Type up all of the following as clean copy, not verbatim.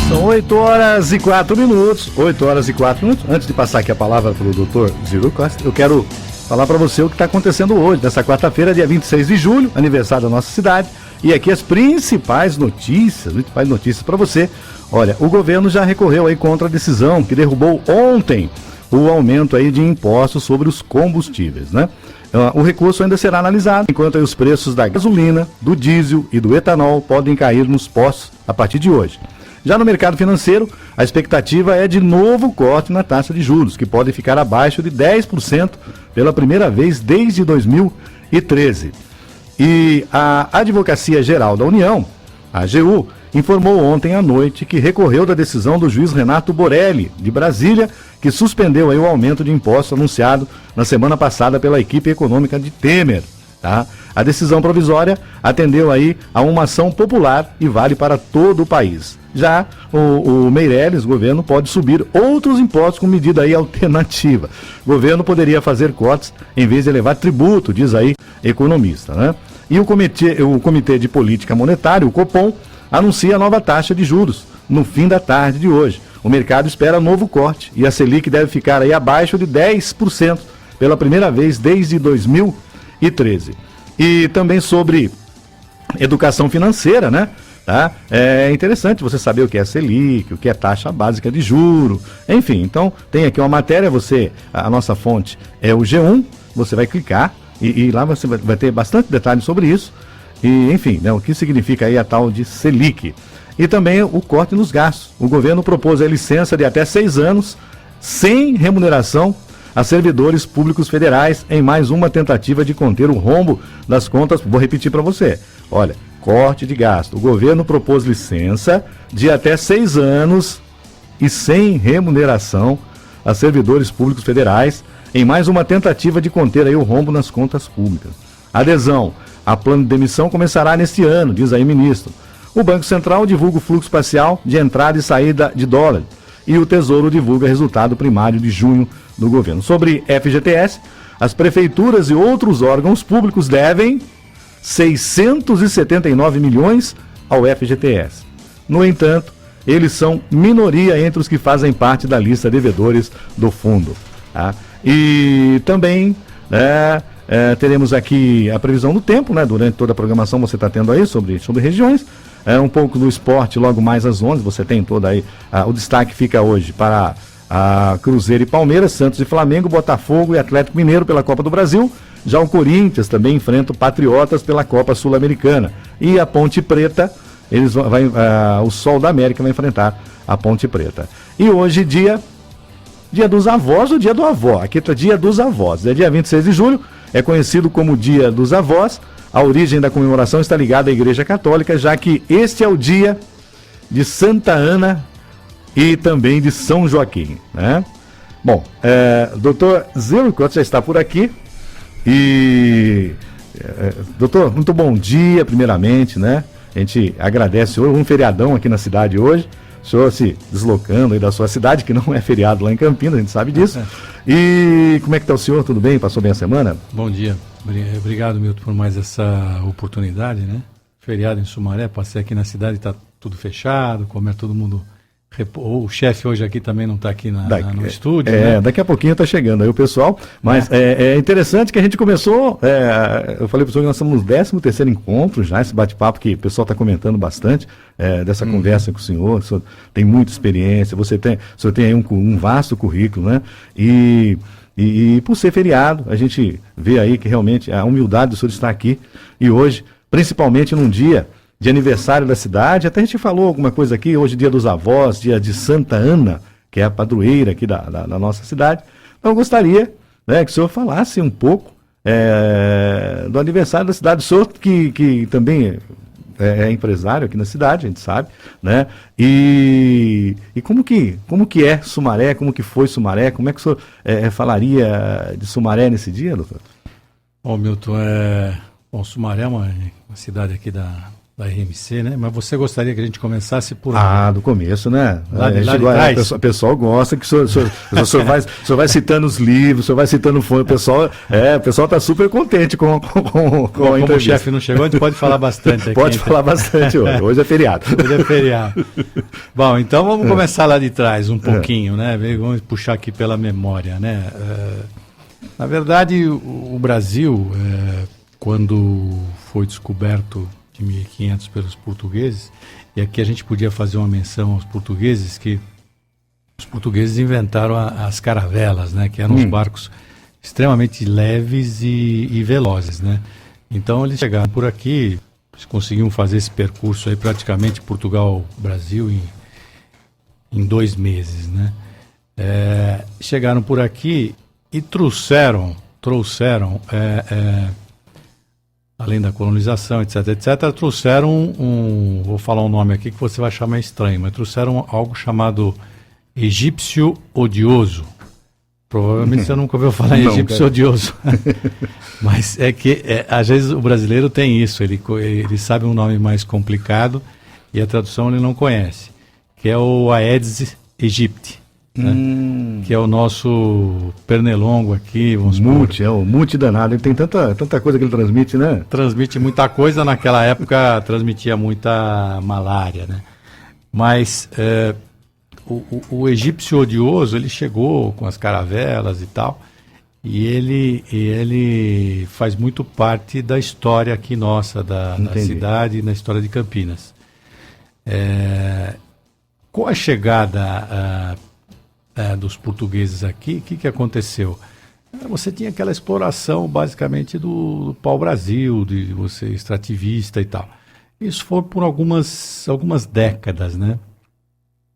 São 8h04. 8h04. Antes de passar aqui a palavra para o doutor Ziro Costa, eu quero falar para você o que está acontecendo hoje, nessa quarta-feira, dia 26 de julho, aniversário da nossa cidade. E aqui as principais notícias para você. Olha, o governo já recorreu aí contra a decisão que derrubou ontem o aumento aí de impostos sobre os combustíveis, né? O recurso ainda será analisado, enquanto aí os preços da gasolina, do diesel e do etanol podem cair nos postos a partir de hoje. Já no mercado financeiro, a expectativa é de novo corte na taxa de juros, que pode ficar abaixo de 10% pela primeira vez desde 2013. E a Advocacia Geral da União, a AGU, informou ontem à noite que recorreu da decisão do juiz Renato Borelli, de Brasília, que suspendeu aí o aumento de impostos anunciado na semana passada pela equipe econômica de Temer. Tá? A decisão provisória atendeu aí a uma ação popular e vale para todo o país. Já o Meirelles, governo, pode subir outros impostos com medida aí alternativa. O governo poderia fazer cortes em vez de elevar tributo, diz aí economista, né? E o Comitê de Política Monetária, o Copom, anuncia a nova taxa de juros no fim da tarde de hoje. O mercado espera novo corte e a Selic deve ficar aí abaixo de 10% pela primeira vez desde 2013. E também sobre educação financeira, né? Tá? É interessante você saber o que é Selic, o que é taxa básica de juro, enfim. Então, tem aqui uma matéria, a nossa fonte é o G1, você vai clicar e lá você vai ter bastante detalhes sobre isso. E, enfim, né, o que significa aí a tal de Selic. E também o corte nos gastos. O governo propôs a licença de até 6 anos, sem remuneração, a servidores públicos federais, em mais uma tentativa de conter o rombo das contas. Vou repetir para você. Olha, corte de gasto. O governo propôs licença de até 6 anos e sem remuneração a servidores públicos federais, em mais uma tentativa de conter aí o rombo nas contas públicas. Adesão a plano de demissão começará neste ano, diz aí o ministro. O Banco Central divulga o fluxo parcial de entrada e saída de dólar. E o Tesouro divulga resultado primário de junho do governo. Sobre FGTS, as prefeituras e outros órgãos públicos devem 679 milhões ao FGTS. No entanto, eles são minoria entre os que fazem parte da lista de devedores do fundo. Tá? E também teremos aqui a previsão do tempo, né? Durante toda a programação você está tendo aí sobre regiões. Um pouco do esporte, logo mais às 11, você tem toda aí. O destaque fica hoje para Cruzeiro e Palmeiras, Santos e Flamengo, Botafogo e Atlético Mineiro pela Copa do Brasil. Já o Corinthians também enfrenta o Patriotas pela Copa Sul-Americana. E a Ponte Preta, o Sol da América vai enfrentar a Ponte Preta. E hoje, dia dos avós ou dia do avó. Aqui está dia dos avós. É dia 26 de julho, é conhecido como dia dos avós. A origem da comemoração está ligada à Igreja Católica, já que este é o dia de Santa Ana e também de São Joaquim, né? Bom, doutor Ziro Costa já está por aqui. E, doutor, muito bom dia, primeiramente, né? A gente agradece hoje, um feriadão aqui na cidade hoje. O senhor se deslocando aí da sua cidade, que não é feriado lá em Campinas, a gente sabe disso. E como é que está o senhor? Tudo bem? Passou bem a semana? Bom dia. Obrigado, Milton, por mais essa oportunidade, né? Feriado em Sumaré, passei aqui na cidade, está tudo fechado, como é todo mundo... O chefe hoje aqui também não está aqui no estúdio. Né? Daqui a pouquinho está chegando aí o pessoal, mas é interessante que a gente começou, eu falei para o senhor que nós estamos no 13º encontro já, esse bate-papo que o pessoal está comentando bastante, dessa conversa com o senhor tem muita experiência, o senhor tem aí um vasto currículo, né? E por ser feriado, a gente vê aí que realmente a humildade do senhor estar aqui, e hoje, principalmente num dia de aniversário da cidade, até a gente falou alguma coisa aqui, hoje dia dos avós, dia de Santa Ana, que é a padroeira aqui da nossa cidade. Então eu gostaria, né, que o senhor falasse um pouco do aniversário da cidade. O senhor que também é empresário aqui na cidade, a gente sabe, né? E como que é Sumaré, como que foi Sumaré, como é que o senhor falaria de Sumaré nesse dia, doutor? Bom, Milton, Sumaré é uma cidade aqui da RMC, né? Mas você gostaria que a gente começasse por... do começo, né? Lá de trás. O pessoal gosta que o senhor vai citando os livros, o senhor vai citando o fone, o pessoal está super contente com a entrevista. Como o chefe não chegou, a gente pode falar bastante aqui. Pode falar bastante hoje. Hoje é feriado. Hoje é feriado. Bom, então vamos começar lá de trás um pouquinho, né? Vamos puxar aqui pela memória, né? Na verdade, o Brasil, quando foi descoberto de 1500 pelos portugueses, e aqui a gente podia fazer uma menção aos portugueses, que os portugueses inventaram as caravelas, né, que eram os barcos extremamente leves e velozes, né? Então eles chegaram por aqui, eles conseguiam fazer esse percurso aí praticamente Portugal-Brasil em 2 meses, né? Chegaram por aqui e trouxeram além da colonização, etc, trouxeram vou falar um nome aqui que você vai achar meio estranho, mas trouxeram algo chamado egípcio odioso. Provavelmente você nunca ouviu falar em egípcio odioso. Mas é que, às vezes, o brasileiro tem isso, ele sabe um nome mais complicado e a tradução ele não conhece, que é o Aedes aegypti. Né? Que é o nosso pernilongo aqui, vamos Mute, o mute danado, ele tem tanta coisa que ele transmite, né? Transmite muita coisa, naquela época transmitia muita malária, né? Mas o egípcio odioso, ele chegou com as caravelas e tal, e ele faz muito parte da história aqui nossa, da cidade, na história de Campinas. Com a chegada dos portugueses aqui, o que aconteceu? Você tinha aquela exploração basicamente do pau-brasil, de você extrativista e tal. Isso foi por algumas décadas, né?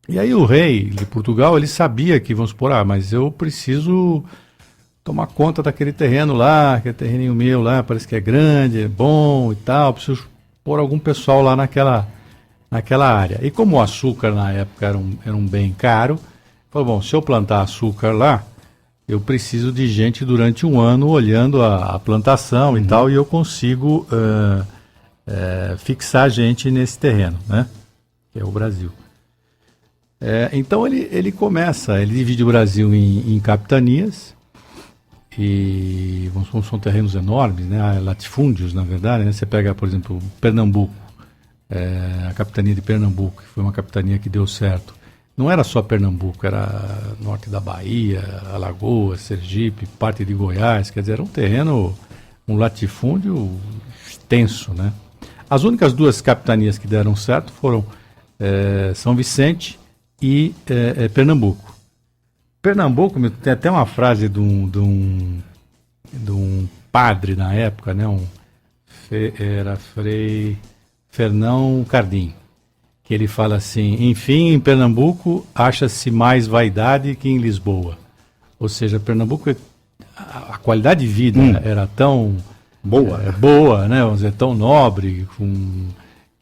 E aí o rei de Portugal, ele sabia que, vamos supor, mas eu preciso tomar conta daquele terreno lá, aquele terreninho meu lá, parece que é grande, é bom e tal, preciso pôr algum pessoal lá naquela área. E como o açúcar na época era um bem caro, falou, bom, se eu plantar açúcar lá, eu preciso de gente durante um ano olhando a plantação e tal, e eu consigo fixar gente nesse terreno, né? Que é o Brasil. Então ele divide o Brasil em capitanias, e são terrenos enormes, né? Latifúndios, na verdade, né? Você pega, por exemplo, Pernambuco, a capitania de Pernambuco, que foi uma capitania que deu certo. Não era só Pernambuco, era norte da Bahia, Alagoas, Sergipe, parte de Goiás, quer dizer, era um terreno, um latifúndio extenso, né? As únicas 2 capitanias que deram certo foram São Vicente e Pernambuco. Pernambuco, tem até uma frase de um padre na época, né? Era Frei Fernão Cardim, que ele fala assim, enfim, em Pernambuco acha-se mais vaidade que em Lisboa. Ou seja, Pernambuco, a qualidade de vida era tão boa, né? Vamos dizer, tão nobre,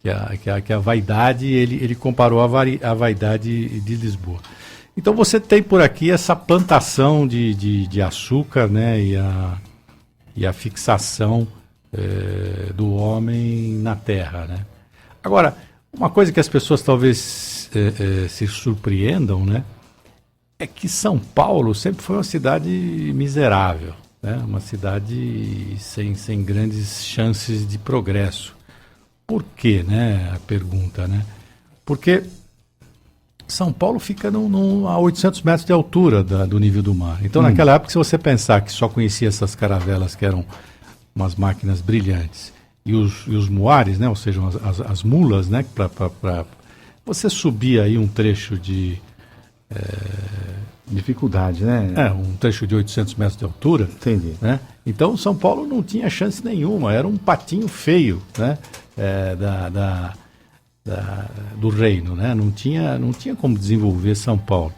que a vaidade, ele comparou a vaidade de Lisboa. Então você tem por aqui essa plantação de açúcar, né? E a fixação do homem na terra, né? Agora, uma coisa que as pessoas talvez se surpreendam, né, é que São Paulo sempre foi uma cidade miserável, né, uma cidade sem grandes chances de progresso. Por quê, né, a pergunta, né? Porque São Paulo fica a 800 metros de altura do nível do mar. Então, naquela época, se você pensar que só conhecia essas caravelas, que eram umas máquinas brilhantes, e os muares, né, ou seja, as mulas, né, para você subir aí um trecho de... dificuldade, né? Um trecho de 800 metros de altura. Entendi. Né? Então, São Paulo não tinha chance nenhuma, era um patinho feio, né, do reino, né? Não tinha como desenvolver São Paulo.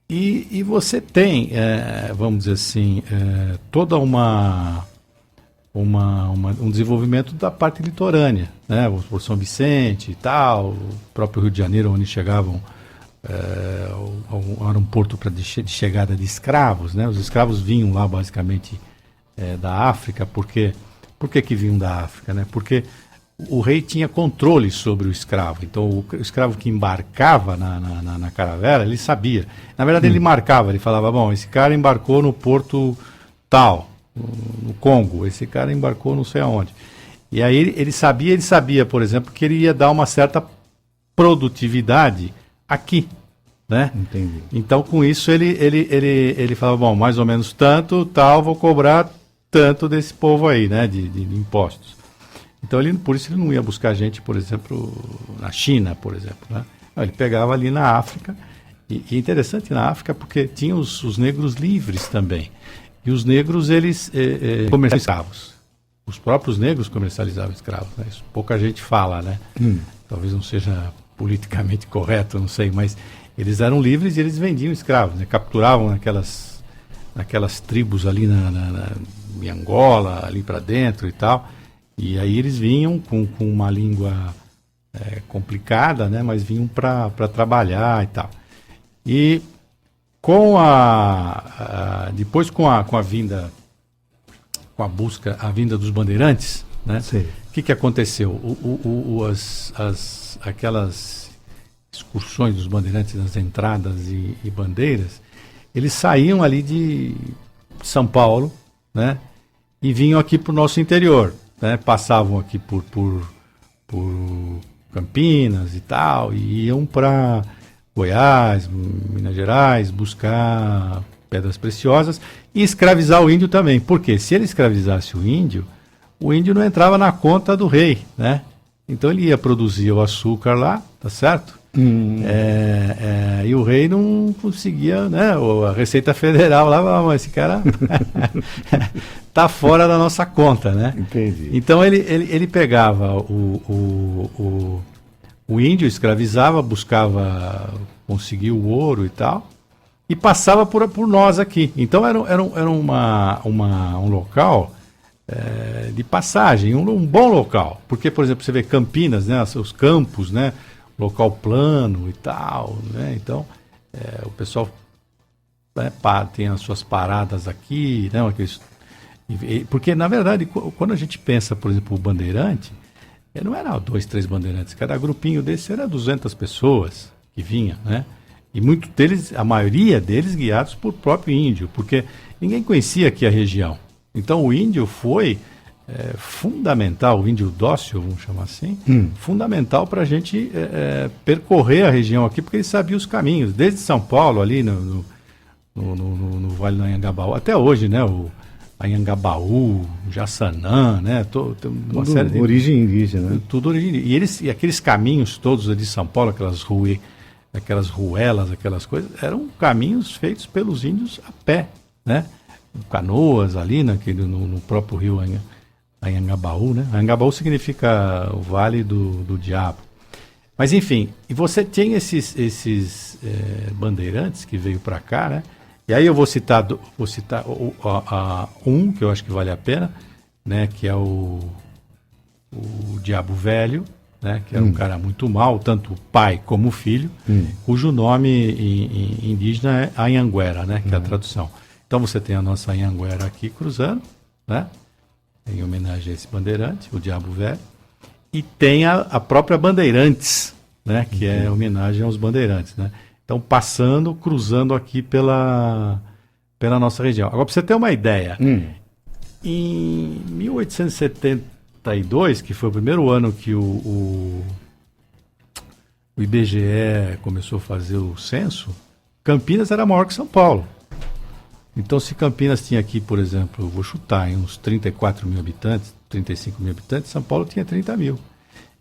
E você tem, vamos dizer assim, toda um desenvolvimento da parte litorânea, né? Por São Vicente e tal, o próprio Rio de Janeiro, onde chegavam, era um porto de chegada de escravos, né? Os escravos vinham lá basicamente da África, por que vinham da África, né? Porque o rei tinha controle sobre o escravo. Então, o escravo que embarcava na caravela, ele sabia. Na verdade, ele marcava, ele falava, bom, esse cara embarcou no porto tal, no Congo, esse cara embarcou não sei aonde. E aí ele sabia, por exemplo, que ele ia dar uma certa produtividade aqui, né? Entendi. Então, com isso, ele falava, bom, mais ou menos tanto, tal, vou cobrar tanto desse povo aí, né, de impostos. Então, por isso ele não ia buscar gente, por exemplo, na China, por exemplo, né? Não, ele pegava ali na África, e é interessante na África porque tinha os negros livres também. E os negros, eles comercializavam escravos. Os próprios negros comercializavam escravos, né? Isso pouca gente fala, né? Talvez não seja politicamente correto, não sei, mas eles eram livres e eles vendiam escravos, né? Capturavam naquelas tribos ali em Angola, ali para dentro e tal. E aí eles vinham com uma língua complicada, né? Mas vinham para trabalhar e tal. E depois com a vinda, com a vinda dos bandeirantes, né? O que aconteceu? Aquelas excursões dos bandeirantes nas entradas e bandeiras, eles saíam ali de São Paulo, né? E vinham aqui para o nosso interior, né? Passavam aqui por Campinas e tal, e iam para Goiás, Minas Gerais, buscar pedras preciosas e escravizar o índio também. Porque se ele escravizasse o índio não entrava na conta do rei, né? Então ele ia produzir o açúcar lá, tá certo? E o rei não conseguia, né? A Receita Federal lá, mas esse cara tá fora da nossa conta, né? Entendi. Então ele pegava o índio, escravizava, buscava conseguir o ouro e tal, e passava por nós aqui. Então era um local de passagem, um bom local. Porque, por exemplo, você vê Campinas, né, os campos, né, local plano e tal, né? Então o pessoal tem as suas paradas aqui, né? Porque, na verdade, quando a gente pensa, por exemplo, o bandeirante, não era 2, 3 bandeirantes, cada grupinho desse era 200 pessoas que vinha, né? E muitos deles, a maioria deles guiados por próprio índio, porque ninguém conhecia aqui a região. Então o índio foi fundamental, o índio dócil, vamos chamar assim, fundamental para a gente percorrer a região aqui, porque ele sabia os caminhos, desde São Paulo, ali no Vale do Anhangabaú, até hoje, né? O Anhangabaú, Jaçanã, né? Uma série de origem indígena. Tudo origem indígena. E aqueles caminhos todos de São Paulo, aquelas ruelas, aquelas coisas, eram caminhos feitos pelos índios a pé, né? Canoas ali, no próprio rio Anhangabaú, né? Anhangabaú significa o Vale do Diabo. Mas enfim, e você tem esses bandeirantes que veio para cá, né? E aí eu vou citar um que eu acho que vale a pena, né? Que é o Diabo Velho, né? Que era um cara muito mau, tanto o pai como o filho, cujo nome em indígena é Anhanguera, né? Que é a tradução. Então você tem a nossa Anhanguera aqui cruzando, né? Em homenagem a esse bandeirante, o Diabo Velho. E tem a própria Bandeirantes, né? Que é homenagem aos bandeirantes, né? Então cruzando aqui pela nossa região. Agora, para você ter uma ideia, em 1872, que foi o primeiro ano que o IBGE começou a fazer o censo, Campinas era maior que São Paulo. Então, se Campinas tinha aqui, por exemplo, eu vou chutar, em uns 34 mil habitantes, 35 mil habitantes, São Paulo tinha 30 mil.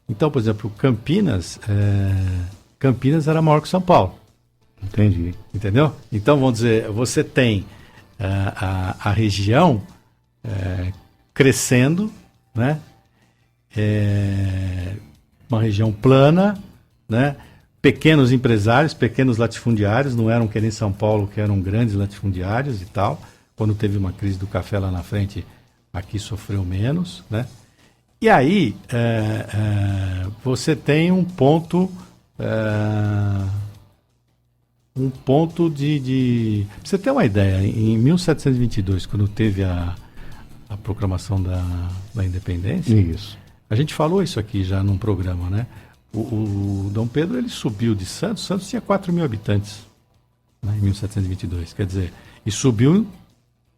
Então, por exemplo, Campinas era maior que São Paulo. Entendi. Entendeu? Então, vamos dizer, você tem a região crescendo, né? Uma região plana, né? Pequenos empresários, pequenos latifundiários, não eram que nem São Paulo, que eram grandes latifundiários e tal. Quando teve uma crise do café lá na frente, aqui sofreu menos, né? E aí, você tem um ponto de... Pra você ter uma ideia, em 1722, quando teve a proclamação da independência, isso. A gente falou isso aqui já num programa, né? O Dom Pedro, ele subiu de Santos. Santos tinha 4 mil habitantes, né, em 1722. Quer dizer, e subiu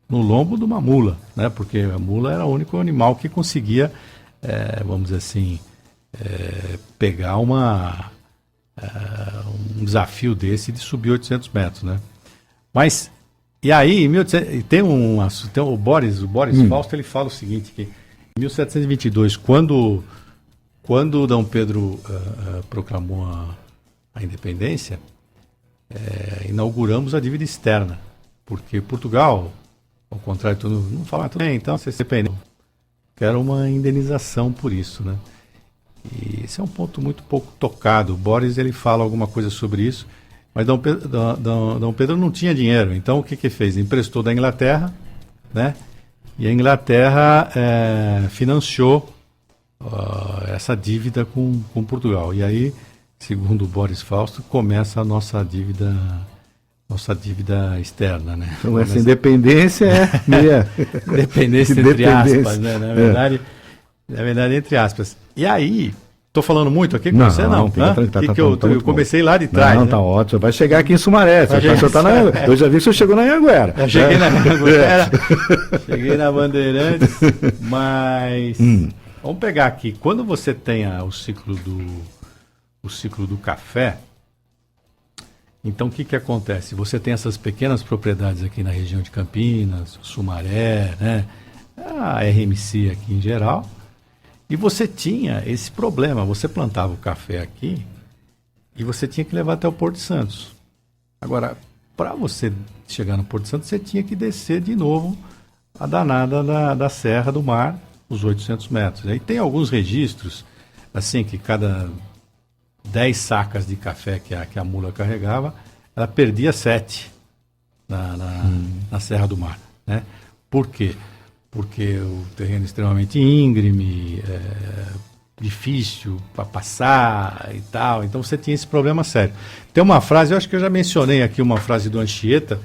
no lombo de uma mula, né? Porque a mula era o único animal que conseguia, vamos dizer assim, pegar um desafio desse de subir 800 metros, né? Mas, e aí, em 1800, tem o Boris Fausto, ele fala o seguinte, que em 1722, quando Dom Pedro proclamou a independência, inauguramos a dívida externa, porque Portugal, ao contrário de tudo, não fala tudo bem, então você se depende. Quero uma indenização por isso, né? E esse é um ponto muito pouco tocado. O Boris, ele fala alguma coisa sobre isso, mas Dom Pedro não tinha dinheiro, então o que fez? Emprestou da Inglaterra, né? E a Inglaterra financiou essa dívida com Portugal. E aí, segundo o Boris Fausto, começa a nossa dívida externa, né? Então essa independência é meia... Independência entre aspas, né? Na verdade, entre aspas. E aí, estou falando muito aqui com você, não? Eu comecei lá de trás. Não, né? Tá ótimo. Vai chegar aqui em Sumaré. Eu já vi que você chegou na Anhanguera. Eu cheguei na Anhanguera, cheguei na Bandeirantes, mas vamos pegar aqui. Quando você tem o ciclo do café, então o que acontece? Você tem essas pequenas propriedades aqui na região de Campinas, Sumaré, né? A RMC aqui em geral. E você tinha esse problema, você plantava o café aqui e você tinha que levar até o Porto de Santos. Agora, para você chegar no Porto de Santos, você tinha que descer de novo a danada da Serra do Mar, os 800 metros. Aí tem alguns registros, assim, que cada 10 sacas de café que a mula carregava, ela perdia 7 na Serra do Mar, né? Por quê? Porque o terreno é extremamente íngreme, difícil para passar e tal. Então você tinha esse problema sério. Tem uma frase, eu acho que eu já mencionei aqui uma frase do Anchieta,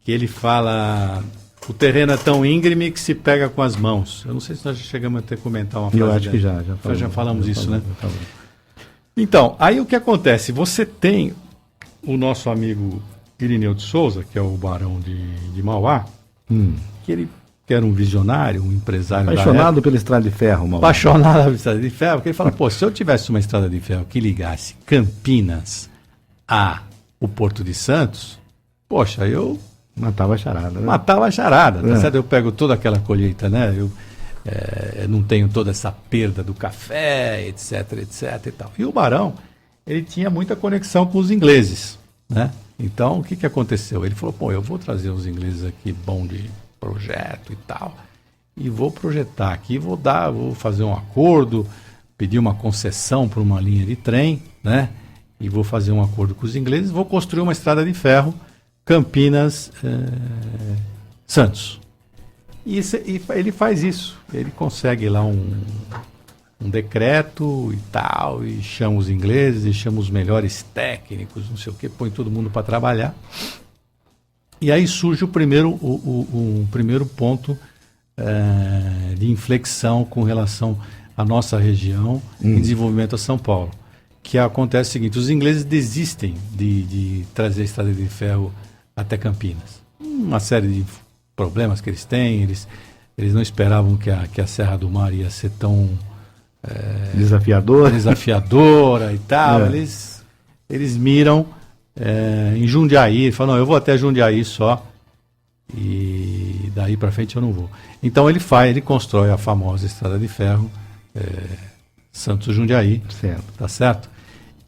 que ele fala: o terreno é tão íngreme que se pega com as mãos. Eu não sei se nós já chegamos a ter comentar uma frase. Eu acho que já falamos isso, né? Então, aí o que acontece? Você tem o nosso amigo Irineu de Souza, que é o barão de Mauá, que era um visionário, um empresário apaixonado pela estrada de ferro, Mauá. Apaixonado pela estrada de ferro, porque ele fala, se eu tivesse uma estrada de ferro que ligasse Campinas o Porto de Santos, poxa, eu... Matava a charada, né? Matava a charada, tá certo? Eu pego toda aquela colheita, né? Eu não tenho toda essa perda do café, etc e tal. E o barão, ele tinha muita conexão com os ingleses, né? Então, o que aconteceu? Ele falou, eu vou trazer os ingleses aqui, bom de projeto e tal, e vou projetar aqui, vou fazer um acordo, pedir uma concessão para uma linha de trem, né? E vou fazer um acordo com os ingleses, vou construir uma estrada de ferro, Campinas, Santos. E ele faz isso, ele consegue lá um decreto e tal, e chama os ingleses, e chama os melhores técnicos, não sei o que, põe todo mundo para trabalhar. E aí surge o primeiro ponto de inflexão com relação à nossa região em desenvolvimento a São Paulo. Que acontece o seguinte, os ingleses desistem de trazer a estrada de ferro até Campinas. Uma série de problemas que eles têm, eles não esperavam que a Serra do Mar ia ser tão desafiadora e tal. Eles miram em Jundiaí, falam, eu vou até Jundiaí só e daí para frente eu não vou. Então ele constrói a famosa estrada de ferro Santos-Jundiaí, tá certo?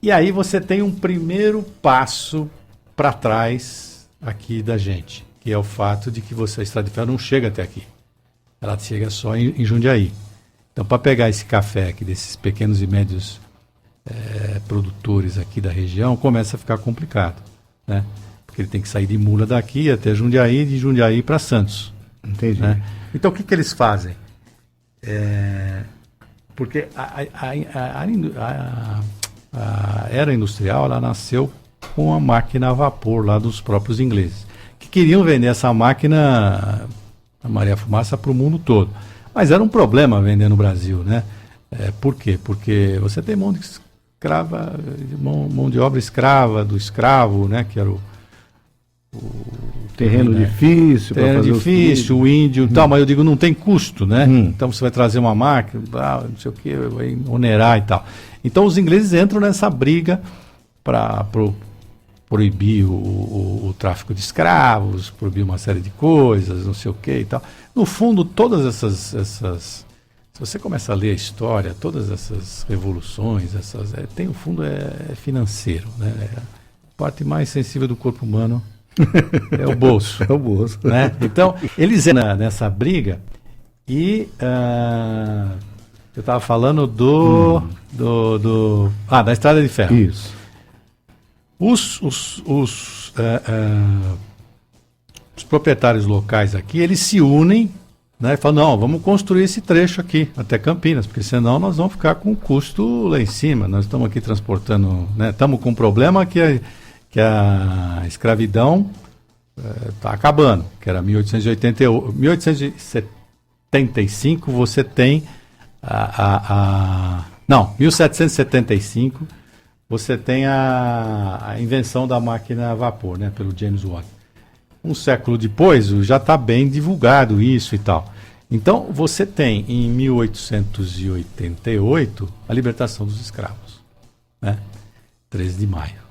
E aí você tem um primeiro passo para trás aqui da gente, que é o fato de que a estrada de ferro não chega até aqui, ela chega só em Jundiaí. Então, para pegar esse café aqui desses pequenos e médios produtores aqui da região, começa a ficar complicado, né? Porque ele tem que sair de mula daqui até Jundiaí, de Jundiaí para Santos. Entendi. Né? Então, o que eles fazem? Porque a era industrial, ela nasceu com a máquina a vapor lá dos próprios ingleses, que queriam vender essa máquina, a Maria Fumaça, para o mundo todo. Mas era um problema vender no Brasil, né? Por quê? Porque você tem mão de obra escrava do escravo, né? Que era o terreno difícil, terreno difícil, o índio e tal, mas eu digo, não tem custo, né? Então você vai trazer uma máquina, não sei o que, vai onerar e tal. Então os ingleses entram nessa briga para proibir o tráfico de escravos, proibir uma série de coisas, não sei o que e tal. No fundo, todas essas se você começa a ler a história, todas essas revoluções, tem o fundo é financeiro, né? A parte mais sensível do corpo humano é o bolso. É o bolso. Né? Então, eles entram nessa briga e eu estava falando da Estrada de Ferro. Isso. Os proprietários locais aqui, eles se unem, né, e falam, não, vamos construir esse trecho aqui até Campinas, porque senão nós vamos ficar com o custo lá em cima. Nós estamos aqui transportando, né, estamos com um problema que a escravidão está acabando, que era 1875, você tem 1775, você tem a invenção da máquina a vapor, né, pelo James Watt. Um século depois, já está bem divulgado isso e tal. Então, você tem, em 1888, a libertação dos escravos, né, 13 de maio.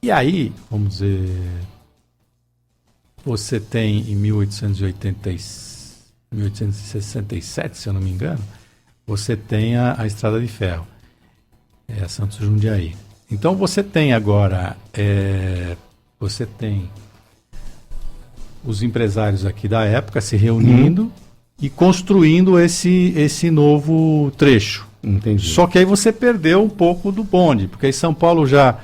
E aí, vamos dizer, você tem em 1867, se eu não me engano, você tem a Estrada de Ferro, Santos Jundiaí. Então você tem agora, você tem os empresários aqui da época se reunindo e construindo esse novo trecho. Entendi. Só que aí você perdeu um pouco do bonde, porque aí São Paulo já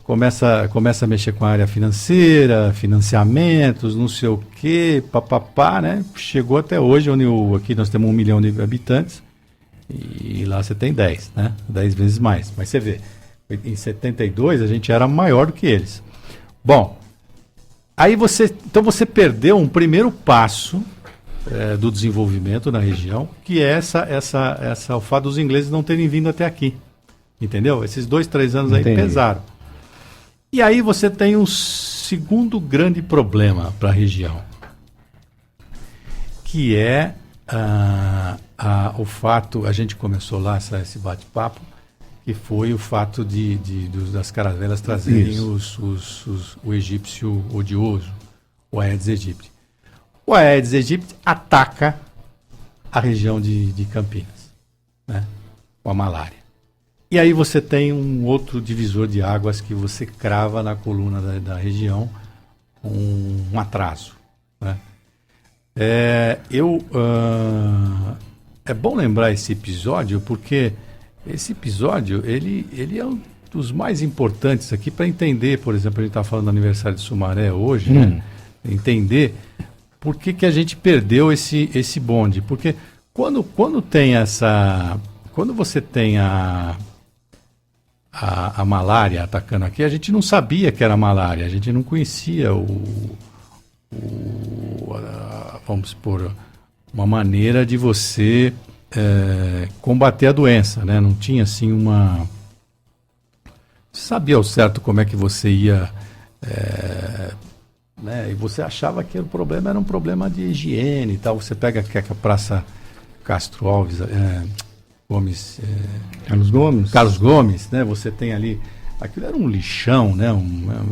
começa a mexer com a área financeira, financiamentos, não sei o quê, papapá, né? Chegou até hoje, onde aqui nós temos 1 milhão de habitantes e lá você tem 10, né? 10 vezes mais. Mas você vê, em 72 a gente era maior do que eles. Bom, aí você perdeu um primeiro passo do desenvolvimento na região, que é o fato dos ingleses não terem vindo até aqui. Entendeu? Esses 2, 3 anos aí pesaram. E aí você tem um segundo grande problema para a região, que é o fato, a gente começou lá esse bate-papo, que foi o fato das caravelas trazerem o egípcio odioso, o Aedes aegypti. O Aedes aegypti ataca a região de Campinas, né, com a malária. E aí você tem um outro divisor de águas que você crava na coluna da região, um atraso, né? É bom lembrar esse episódio, porque esse episódio ele é um dos mais importantes aqui para entender, por exemplo, a gente está falando do aniversário de Sumaré hoje, né? Entender por que a gente perdeu esse bonde. Porque quando você tem a malária atacando aqui, a gente não sabia que era malária, a gente não conhecia vamos supor, uma maneira de você combater a doença, né? Não tinha assim você sabia ao certo como é que você ia, né? E você achava que o problema era um problema de higiene e tal. Você pega a Praça Castro Alves, Carlos Gomes, né? Você tem ali, aquilo era um lixão, né? Uma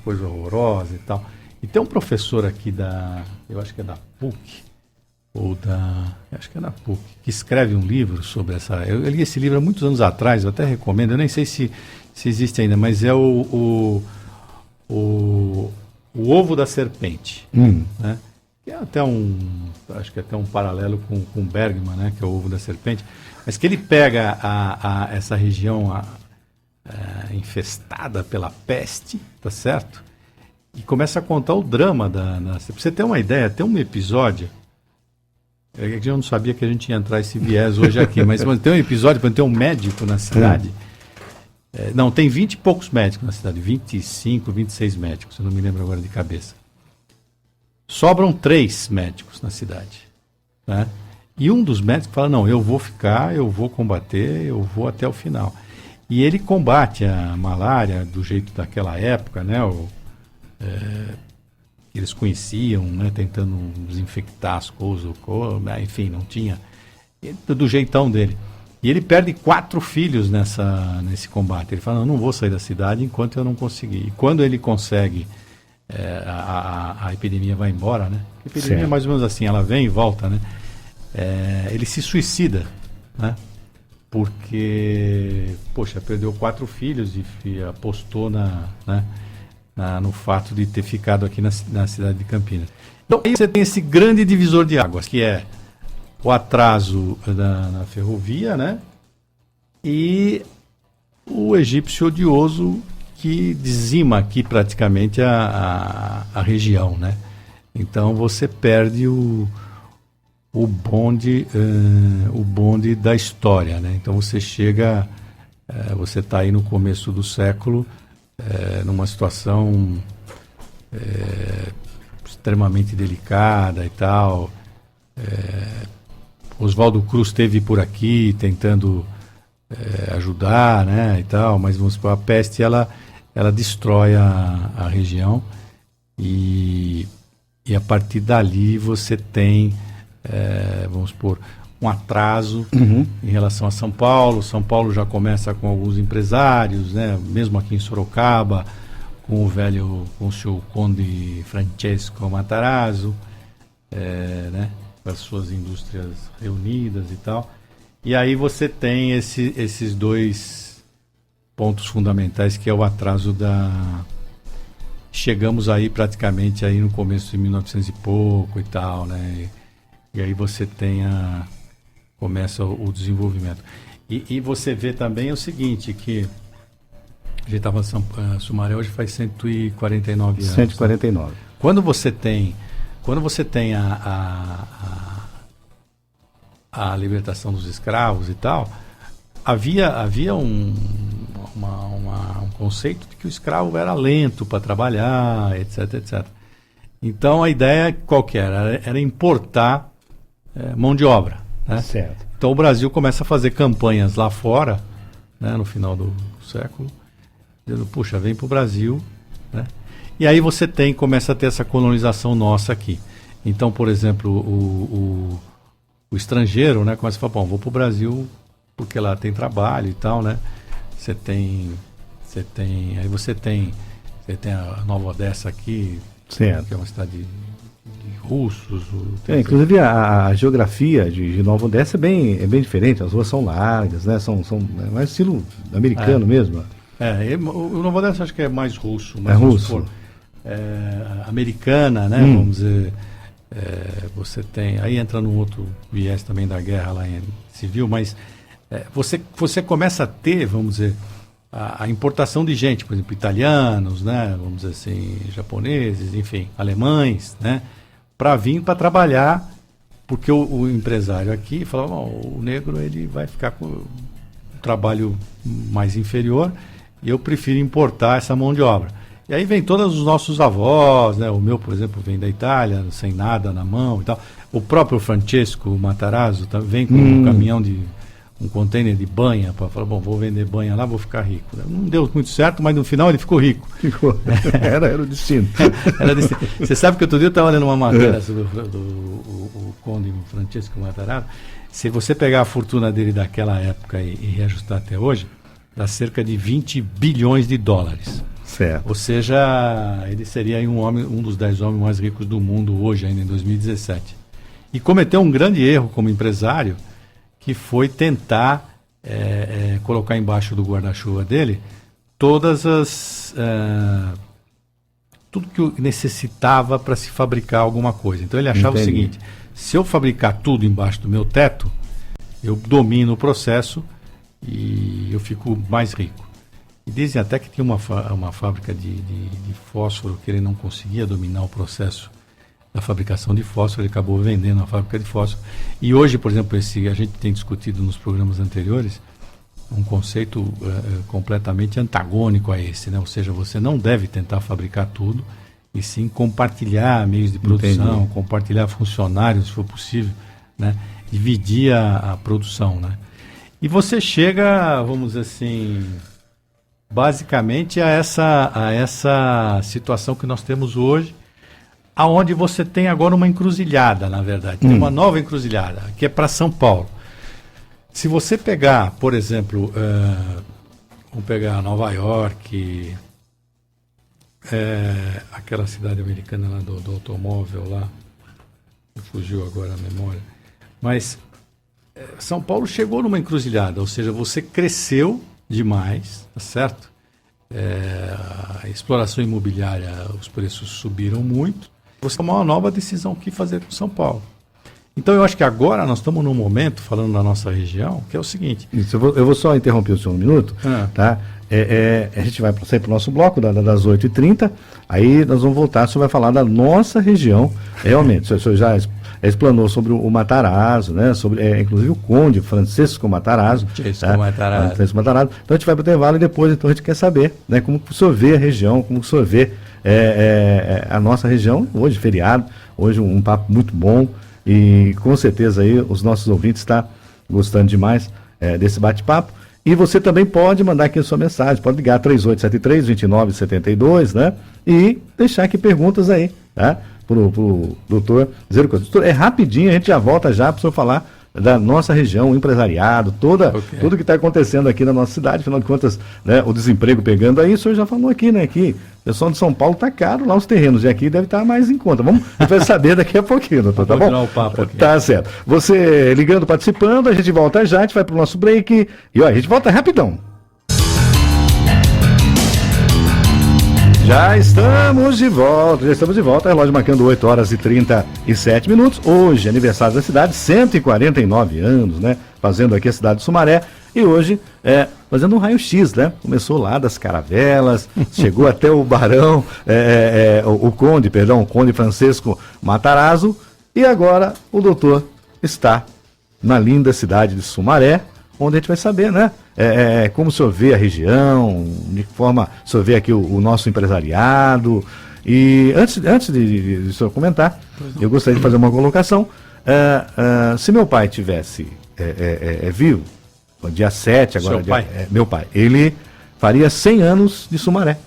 coisa horrorosa e tal. E tem um professor aqui eu acho que é da PUC, acho que é da PUC, que escreve um livro sobre eu li esse livro há muitos anos atrás, eu até recomendo, eu nem sei se existe ainda, mas é o ovo da serpente, né? Que é até acho que é até um paralelo com Bergman, né? Que é o ovo da serpente, mas que ele pega essa região infestada pela peste, tá certo? E começa a contar o drama pra você ter uma ideia, tem um episódio, eu não sabia que a gente ia entrar esse viés hoje aqui, mas tem um episódio, quando tem um médico na cidade, não, tem 20 e poucos médicos na cidade, 25, 26 médicos, eu não me lembro agora de cabeça. Sobram 3 médicos na cidade, né? E um dos médicos fala, não, eu vou ficar, eu vou combater, eu vou até o final. E ele combate a malária do jeito daquela época, né? Eles conheciam, né? Tentando desinfectar as coisas, enfim, não tinha, do jeitão dele. E ele perde 4 filhos nesse combate. Ele fala, não vou sair da cidade enquanto eu não conseguir. E quando ele consegue, a epidemia vai embora, né? A epidemia é mais ou menos assim, ela vem e volta, né? Ele se suicida, né? Porque, poxa, perdeu 4 filhos e apostou no fato de ter ficado aqui na cidade de Campinas. Então aí você tem esse grande divisor de águas, que é o atraso na ferrovia, né? E o egípcio odioso que dizima aqui praticamente a região, né? Então você perde o bonde da história, né? Então você chega, você está aí no começo do século, numa situação extremamente delicada e tal. Oswaldo Cruz esteve por aqui tentando ajudar, né, e tal, mas vamos supor, a peste ela destrói a região e a partir dali você tem, vamos supor, um atraso em relação a São Paulo. São Paulo já começa com alguns empresários, né, mesmo aqui em Sorocaba, com o seu conde Francesco Matarazzo, né, com as suas indústrias reunidas e tal. E aí você tem esses 2 pontos fundamentais, que é o atraso Chegamos aí praticamente aí no começo de 1900 e pouco e tal, né? E aí você tem começa o desenvolvimento. E você vê também o seguinte, que a gente estava em Sumaré, hoje faz 149 anos. 149. Né? Quando você tem a libertação dos escravos e tal, havia um conceito de que o escravo era lento para trabalhar, etc, etc. Então a ideia qual que era? Era importar mão de obra, né? Certo. Então o Brasil começa a fazer campanhas lá fora, né, no final do século, dizendo, puxa, vem para o Brasil, né? E aí você começa a ter essa colonização nossa aqui. Então, por exemplo, o estrangeiro, né, começa a falar, bom, vou para o Brasil porque lá tem trabalho e tal, né? Aí você tem a Nova Odessa aqui, certo, que é uma cidade de russos. Inclusive a geografia de Nova Odessa é bem diferente, as ruas são largas, né? São mais estilo americano mesmo. O Nova Odessa acho que é mais russo, mas russo. Americana, né? Vamos dizer. Você tem, aí entra num outro viés também da guerra lá em civil, mas você começa a ter, vamos dizer, a importação de gente, por exemplo, italianos, né, vamos dizer assim, japoneses, enfim, alemães, né, para vir para trabalhar, porque o empresário aqui fala, o negro ele vai ficar com um trabalho mais inferior e eu prefiro importar essa mão de obra. E aí vem todos os nossos avós, né? O meu, por exemplo, vem da Itália, sem nada na mão e tal. O próprio Francesco Matarazzo vem com um caminhão um container de banha para falar, bom, vou vender banha lá, vou ficar rico. Não deu muito certo, mas no final ele ficou rico. Era o destino. Era destino. Você sabe que outro dia eu estava lendo uma matéria sobre o conde Francesco Matarazzo. Se você pegar a fortuna dele daquela época e reajustar até hoje, dá cerca de 20 bilhões de dólares. Certo. Ou seja, ele seria um dos 10 homens mais ricos do mundo hoje, ainda em 2017. E cometeu um grande erro como empresário, que foi tentar colocar embaixo do guarda-chuva dele tudo que necessitava para se fabricar alguma coisa. Então ele achava o seguinte, se eu fabricar tudo embaixo do meu teto, eu domino o processo e eu fico mais rico. E dizem até que tinha uma fábrica de fósforo que ele não conseguia dominar o processo da fabricação de fósforo, ele acabou vendendo a fábrica de fósforo. E hoje, por exemplo, a gente tem discutido nos programas anteriores um conceito completamente antagônico a esse, né? Ou seja, você não deve tentar fabricar tudo, e sim compartilhar meios de produção, compartilhar funcionários, se for possível, né? dividir a produção, né? E você chega, vamos dizer assim, basicamente a essa situação que nós temos hoje, aonde você tem agora uma encruzilhada, na verdade. Tem uma nova encruzilhada, que é para São Paulo. Se você pegar, por exemplo, vamos pegar Nova York, aquela cidade americana lá do automóvel lá, fugiu agora a memória, mas São Paulo chegou numa encruzilhada, ou seja, você cresceu demais, tá certo? A exploração imobiliária, os preços subiram muito, você tomou uma nova decisão que fazer com São Paulo. Então eu acho que agora nós estamos num momento, falando da nossa região, que é o seguinte... Isso, eu vou só interromper o senhor um minuto, tá? A gente vai sair para o nosso bloco das 8h30, aí nós vamos voltar, o senhor vai falar da nossa região, realmente, o senhor já explanou sobre o Matarazzo, né? Sobre, inclusive o Conde Francisco Matarazzo. Francisco Matarazzo. Então a gente vai para o intervalo e depois então a gente quer saber, né, como o senhor vê a região, como o senhor vê a nossa região, hoje feriado, hoje um papo muito bom e com certeza aí os nossos ouvintes estão gostando demais desse bate-papo. E você também pode mandar aqui a sua mensagem, pode ligar 3873-2972, né? E deixar aqui perguntas aí, tá? Pro doutor Zero Costa. Doutor, rapidinho, a gente já volta já para o senhor falar da nossa região, o empresariado, tudo que está acontecendo aqui na nossa cidade, afinal de contas, né, o desemprego pegando aí, o senhor já falou aqui, né, que o pessoal de São Paulo está caro, lá os terrenos, e aqui deve estar mais em conta. A gente vai saber daqui a pouquinho, doutor, tá bom? O papo aqui. Tá certo. Você ligando, participando, a gente volta já, a gente vai para o nosso break, e ó, a gente volta rapidão. Já estamos de volta, relógio marcando 8h37. Hoje, aniversário da cidade, 149 anos, né? Fazendo aqui a cidade de Sumaré. E hoje, fazendo um raio-x, né? Começou lá das caravelas, chegou até o barão, o Conde Francisco Matarazzo. E agora o doutor está na linda cidade de Sumaré, onde a gente vai saber, né? Como o senhor vê a região, de que forma o senhor vê aqui o nosso empresariado. E antes de o senhor comentar, eu gostaria de fazer uma colocação. Se meu pai tivesse vivo, dia 7, agora, meu pai, ele faria 100 anos de Sumaré.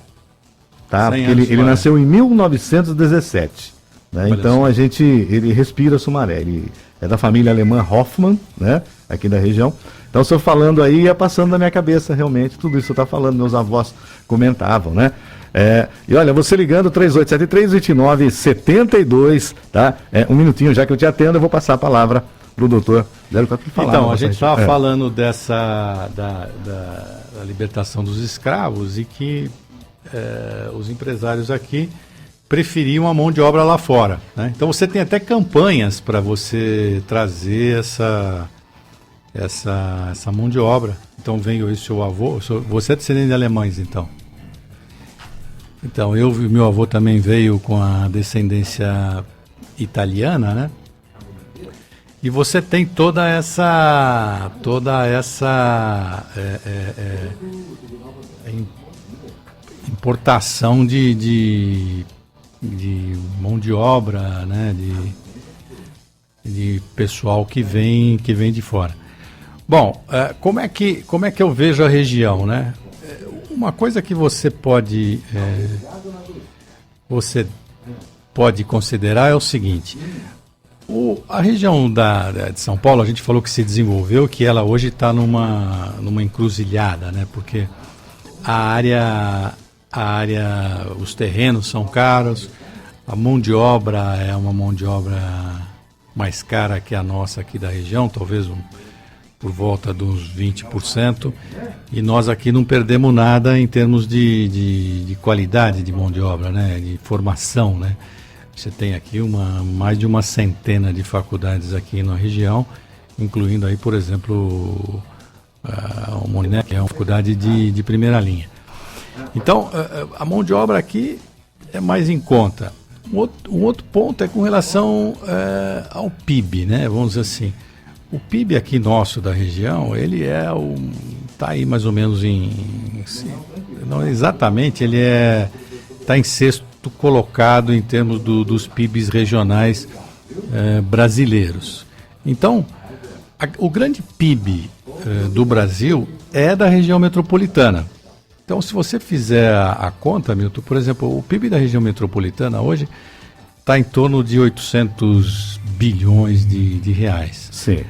Tá? Porque ele nasceu em 1917. Né? Então ele respira Sumaré. Ele é da família alemã Hoffmann, né? Aqui da região. Então, o senhor falando aí, ia passando na minha cabeça, realmente, tudo isso que o senhor está falando, meus avós comentavam, né? E olha, você ligando, 3873-2972, tá? Um minutinho, já que eu te atendo, eu vou passar a palavra para o doutor Zero Costa falar. Então, a gente estava falando da libertação dos escravos e que os empresários aqui preferiam a mão de obra lá fora, né? Então, você tem até campanhas para você trazer essa mão de obra. Então veio esse seu avô, você é descendente de alemães, então. Então, meu avô também veio com a descendência italiana, né? E você tem toda essa importação de mão de obra, né? De pessoal que vem de fora. Bom, como é que eu vejo a região, né? Uma coisa que você pode considerar é o seguinte: a região de São Paulo, a gente falou que se desenvolveu, que ela hoje está numa encruzilhada, né? Porque a área, os terrenos são caros, a mão de obra é uma mão de obra mais cara que a nossa aqui da região, talvez por volta dos 20%, e nós aqui não perdemos nada em termos de qualidade de mão de obra, né? De formação, né? Você tem aqui mais de uma centena de faculdades aqui na região, incluindo aí, por exemplo, o Moniné, que é uma faculdade de primeira linha. Então, a mão de obra aqui é mais em conta. Um outro ponto é com relação ao PIB, né? Vamos dizer assim. O PIB aqui nosso da região, ele está aí mais ou menos não exatamente, ele está em sexto colocado em termos dos PIBs regionais brasileiros. Então, o grande PIB do Brasil é da região metropolitana. Então, se você fizer a conta, Milton, por exemplo, o PIB da região metropolitana hoje está em torno de 800 bilhões de reais. Sim.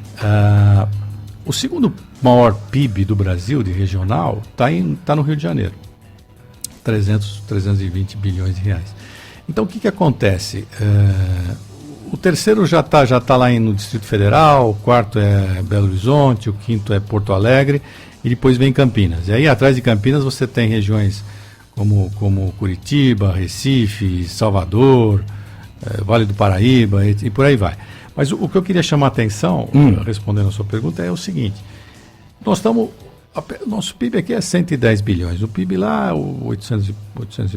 O segundo maior PIB do Brasil, de regional, tá no Rio de Janeiro. 320 bilhões de reais. Então, o que acontece? O terceiro já tá lá no Distrito Federal, o quarto é Belo Horizonte, o quinto é Porto Alegre, e depois vem Campinas. E aí, atrás de Campinas, você tem regiões como Curitiba, Recife, Salvador, Vale do Paraíba, e por aí vai. Mas o que eu queria chamar a atenção, respondendo a sua pergunta, é o seguinte. Nosso PIB aqui é 110 bilhões, o PIB lá, 800 e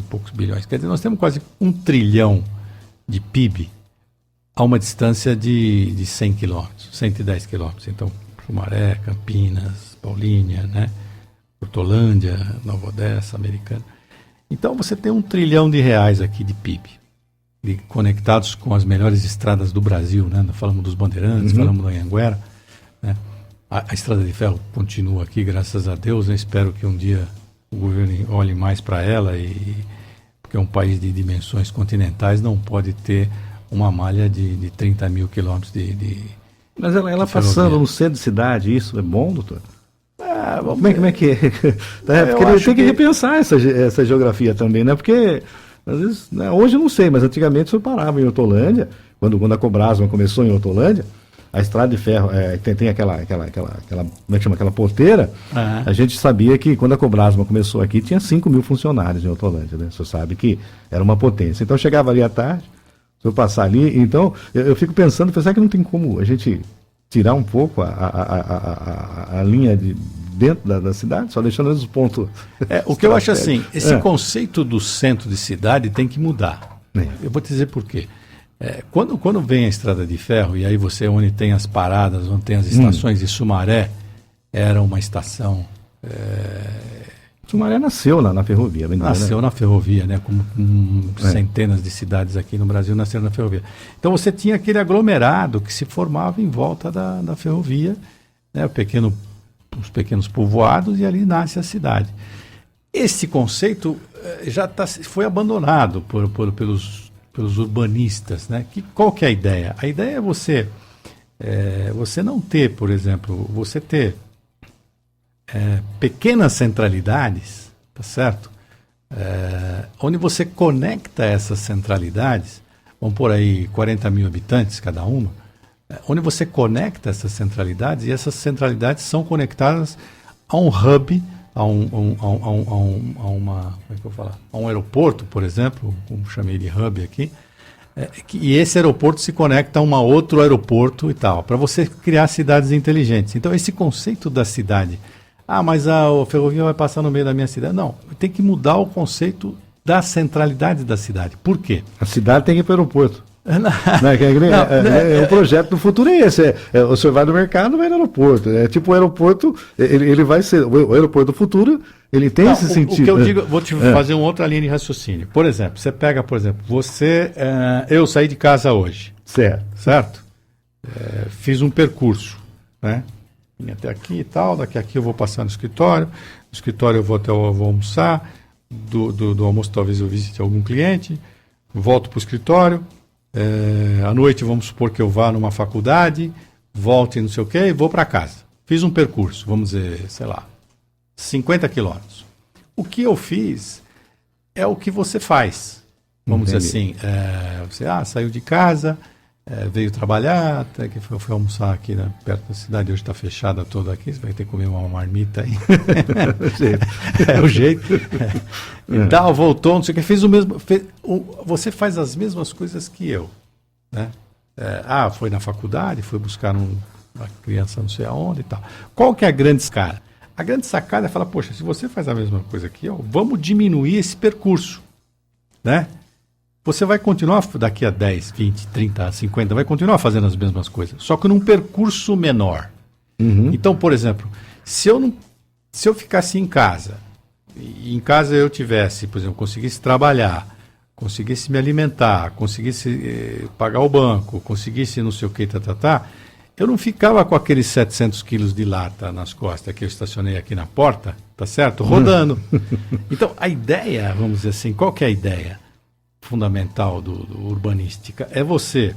poucos bilhões. Quer dizer, nós temos quase 1 trilhão de PIB a uma distância de 100 quilômetros, 110 quilômetros. Então, Sumaré, Campinas, Paulínia, né? Hortolândia, Nova Odessa, Americana. Então, você tem 1 trilhão de reais aqui de PIB, conectados com as melhores estradas do Brasil, né? Falamos dos Bandeirantes, falamos do Anhanguera, né? A estrada de ferro continua aqui, graças a Deus. Eu espero que um dia o governo olhe mais para ela, porque é um país de dimensões continentais, não pode ter uma malha de 30 mil quilômetros Mas ela passando no centro de cidade, isso é bom, doutor? Como é que é? Porque tem que repensar essa geografia também, né? Porque, às vezes, né, hoje eu não sei, mas antigamente eu parava em Hortolândia, quando a Cobrasma começou em Hortolândia, a estrada de ferro, tem aquela, como é que chama, aquela ponteira, a gente sabia que quando a Cobrasma começou aqui, tinha 5 mil funcionários em Hortolândia, né? Você sabe que era uma potência. Então, eu chegava ali à tarde, se eu passar ali, então, eu fico pensando, será que não tem como a gente tirar um pouco a linha de dentro da cidade, só deixando os pontos... O que eu acho assim, esse conceito do centro de cidade tem que mudar. Eu vou te dizer por quê. Quando vem a estrada de ferro, e aí onde tem as paradas, onde tem as estações de Sumaré, era uma estação... Sumaré nasceu na ferrovia. Nasceu na ferrovia, né? Como centenas de cidades aqui no Brasil nasceram na ferrovia. Então você tinha aquele aglomerado que se formava em volta da ferrovia, né? Os pequenos povoados, e ali nasce a cidade. Esse conceito foi abandonado pelos urbanistas, né? Qual que é a ideia? A ideia é você não ter, por exemplo, você ter pequenas centralidades, tá certo? Onde você conecta essas centralidades, vamos por aí 40 mil habitantes cada uma, onde você conecta essas centralidades, e essas centralidades são conectadas a um hub, a um aeroporto, por exemplo, como chamei de hub aqui, e esse aeroporto se conecta a um outro aeroporto e tal, para você criar cidades inteligentes. Então, esse conceito da cidade, mas a ferrovia vai passar no meio da minha cidade. Não, tem que mudar o conceito da centralidade da cidade. Por quê? A cidade tem que ir para o aeroporto. O projeto do futuro é esse. O senhor vai no mercado, vai no aeroporto. É tipo o aeroporto, ele vai ser. O aeroporto do futuro, ele tem esse sentido. O que eu digo, vou te fazer uma outra linha de raciocínio. Por exemplo, você pega, eu saí de casa hoje. Certo? Fiz um percurso, né? Vim até aqui e tal, daqui a aqui eu vou passar no escritório. No escritório eu vou almoçar. Do almoço talvez eu visite algum cliente. Volto para o escritório. À noite vamos supor que eu vá numa faculdade, volte não sei o quê, e vou para casa. Fiz um percurso, vamos dizer, 50 quilômetros. O que eu fiz é o que você faz. Vamos dizer assim, você saiu de casa, veio trabalhar, até que foi almoçar aqui, né, perto da cidade, hoje está fechada toda aqui, você vai ter que comer uma marmita aí. É o jeito. E tal, voltou, não sei o que, fez o mesmo. Você faz as mesmas coisas que eu, né? Foi na faculdade, foi buscar uma criança não sei aonde e tal. Qual que é a grande sacada? A grande sacada é falar, poxa, se você faz a mesma coisa que eu, vamos diminuir esse percurso, né? Você vai continuar daqui a 10, 20, 30, 50, vai continuar fazendo as mesmas coisas, só que num percurso menor. Então, por exemplo, se eu ficasse em casa, e em casa eu tivesse, por exemplo, conseguisse trabalhar, conseguisse me alimentar, conseguisse pagar o banco, conseguisse não sei o que, eu não ficava com aqueles 700 quilos de lata nas costas que eu estacionei aqui na porta, tá certo? Rodando. Então, a ideia, vamos dizer assim, qual que é a ideia fundamental do urbanística? É você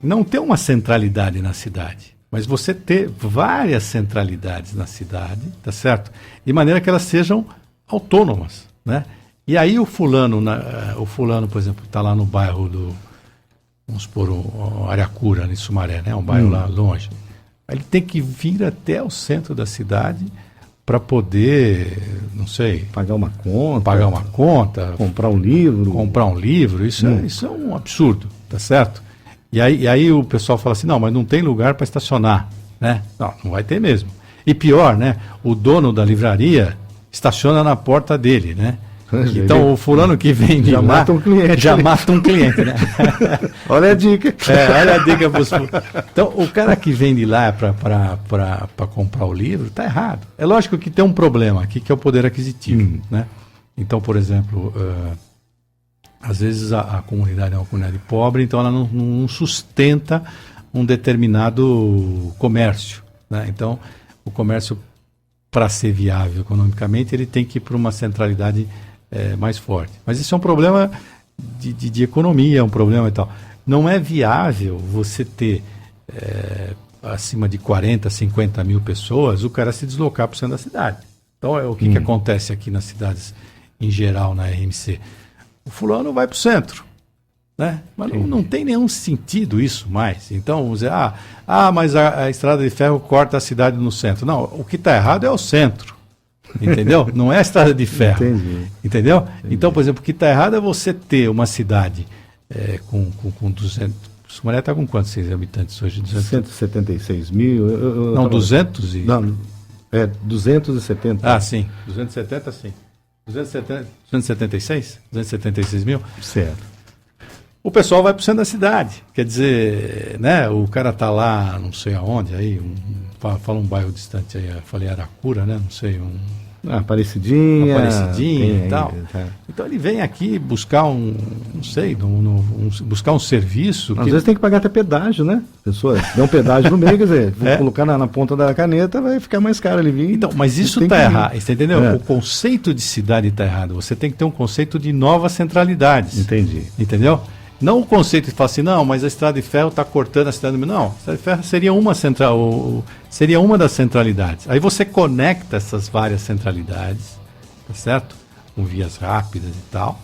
não ter uma centralidade na cidade, mas você ter várias centralidades na cidade, tá certo? De maneira que elas sejam autônomas, né? E aí o fulano, por exemplo, está lá no bairro do, vamos supor, o Aracura, em Sumaré, né? Um bairro lá longe. Ele tem que vir até o centro da cidade para poder, não sei... Pagar uma conta. Comprar um livro. Isso é um absurdo, tá certo? E aí o pessoal fala assim, não, mas não tem lugar para estacionar, né? Não vai ter mesmo. E pior, né? O dono da livraria estaciona na porta dele, né? Então o fulano que vem de já lá, mata um cliente. Já mata um cliente, né? Olha a dica. Olha a dica. Então o cara que vem de lá para comprar o livro está errado. É lógico que tem um problema aqui que é o poder aquisitivo, né? Então, por exemplo, às vezes a comunidade é uma comunidade pobre, então ela não sustenta um determinado comércio, né? Então o comércio, para ser viável economicamente, ele tem que ir para uma centralidade mais forte. Mas isso é um problema de economia, é um problema e tal. Não é viável você ter acima de 40, 50 mil pessoas, o cara se deslocar para o centro da cidade. Então, o que acontece aqui nas cidades, em geral, na RMC? O fulano vai para o centro, né? Mas não tem nenhum sentido isso mais. Então, vamos dizer, mas a estrada de ferro corta a cidade no centro. Não, o que está errado é o centro, entendeu? Não é a estrada de ferro. Entendi. Entendeu? Então, por exemplo, o que está errado é você ter uma cidade com 200... Sumaré está com quantos habitantes hoje? 176 mil. Não, 200 e... Não, 270. Ah, sim. 270, sim. 276? 276 mil? Certo. O pessoal vai para o centro da cidade. Quer dizer, né? O cara tá lá, não sei aonde, aí, fala um bairro distante aí, eu falei Aracura, né? Não sei, Aparecidinha e tal. Então ele vem aqui buscar buscar um serviço. Às vezes tem que pagar até pedágio, né? Pessoas dão pedágio no meio, quer dizer, vou colocar na ponta da caneta, vai ficar mais caro ele vir. Então, mas isso está errado, você entendeu? O conceito de cidade está errado. Você tem que ter um conceito de novas centralidades. Entendi. Entendeu? Não o conceito de falar assim, não, mas a estrada de ferro está cortando a cidade. Não, a estrada de ferro seria uma das centralidades. Aí você conecta essas várias centralidades, tá certo? Com vias rápidas e tal.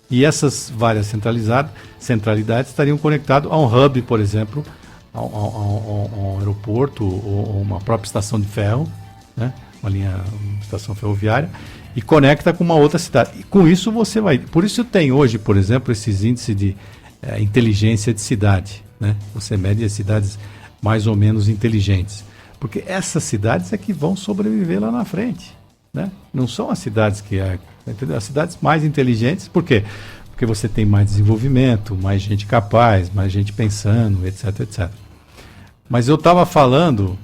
E essas várias centralidades estariam conectadas a um hub, por exemplo, a um aeroporto ou uma própria estação de ferro, né? Uma estação ferroviária, e conecta com uma outra cidade. E com isso você vai... Por isso tem hoje, por exemplo, esses índices de inteligência de cidade, né? Você mede as cidades mais ou menos inteligentes. Porque essas cidades é que vão sobreviver lá na frente, né? Não são as cidades entendeu? As cidades mais inteligentes, por quê? Porque você tem mais desenvolvimento, mais gente capaz, mais gente pensando, etc, etc. Mas eu estava falando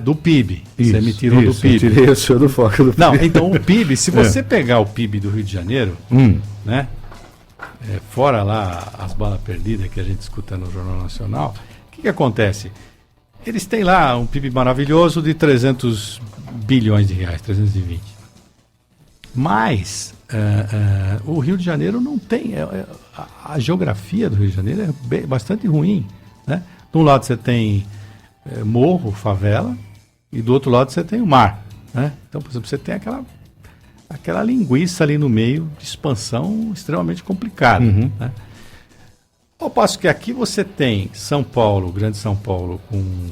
do PIB. Você me tirou do PIB. Eu tirei o senhor do foco do PIB. Não, então o PIB, se você pegar o PIB do Rio de Janeiro, né? Fora lá as balas perdidas que a gente escuta no Jornal Nacional, o que acontece? Eles têm lá um PIB maravilhoso de 300 bilhões de reais, 320. Mas o Rio de Janeiro não tem... a geografia do Rio de Janeiro é bastante ruim, né? De um lado você tem morro, favela, e do outro lado você tem o mar, né? Então, por exemplo, você tem aquela linguiça ali no meio de expansão extremamente complicada, né? Ao passo que aqui você tem São Paulo, Grande São Paulo, com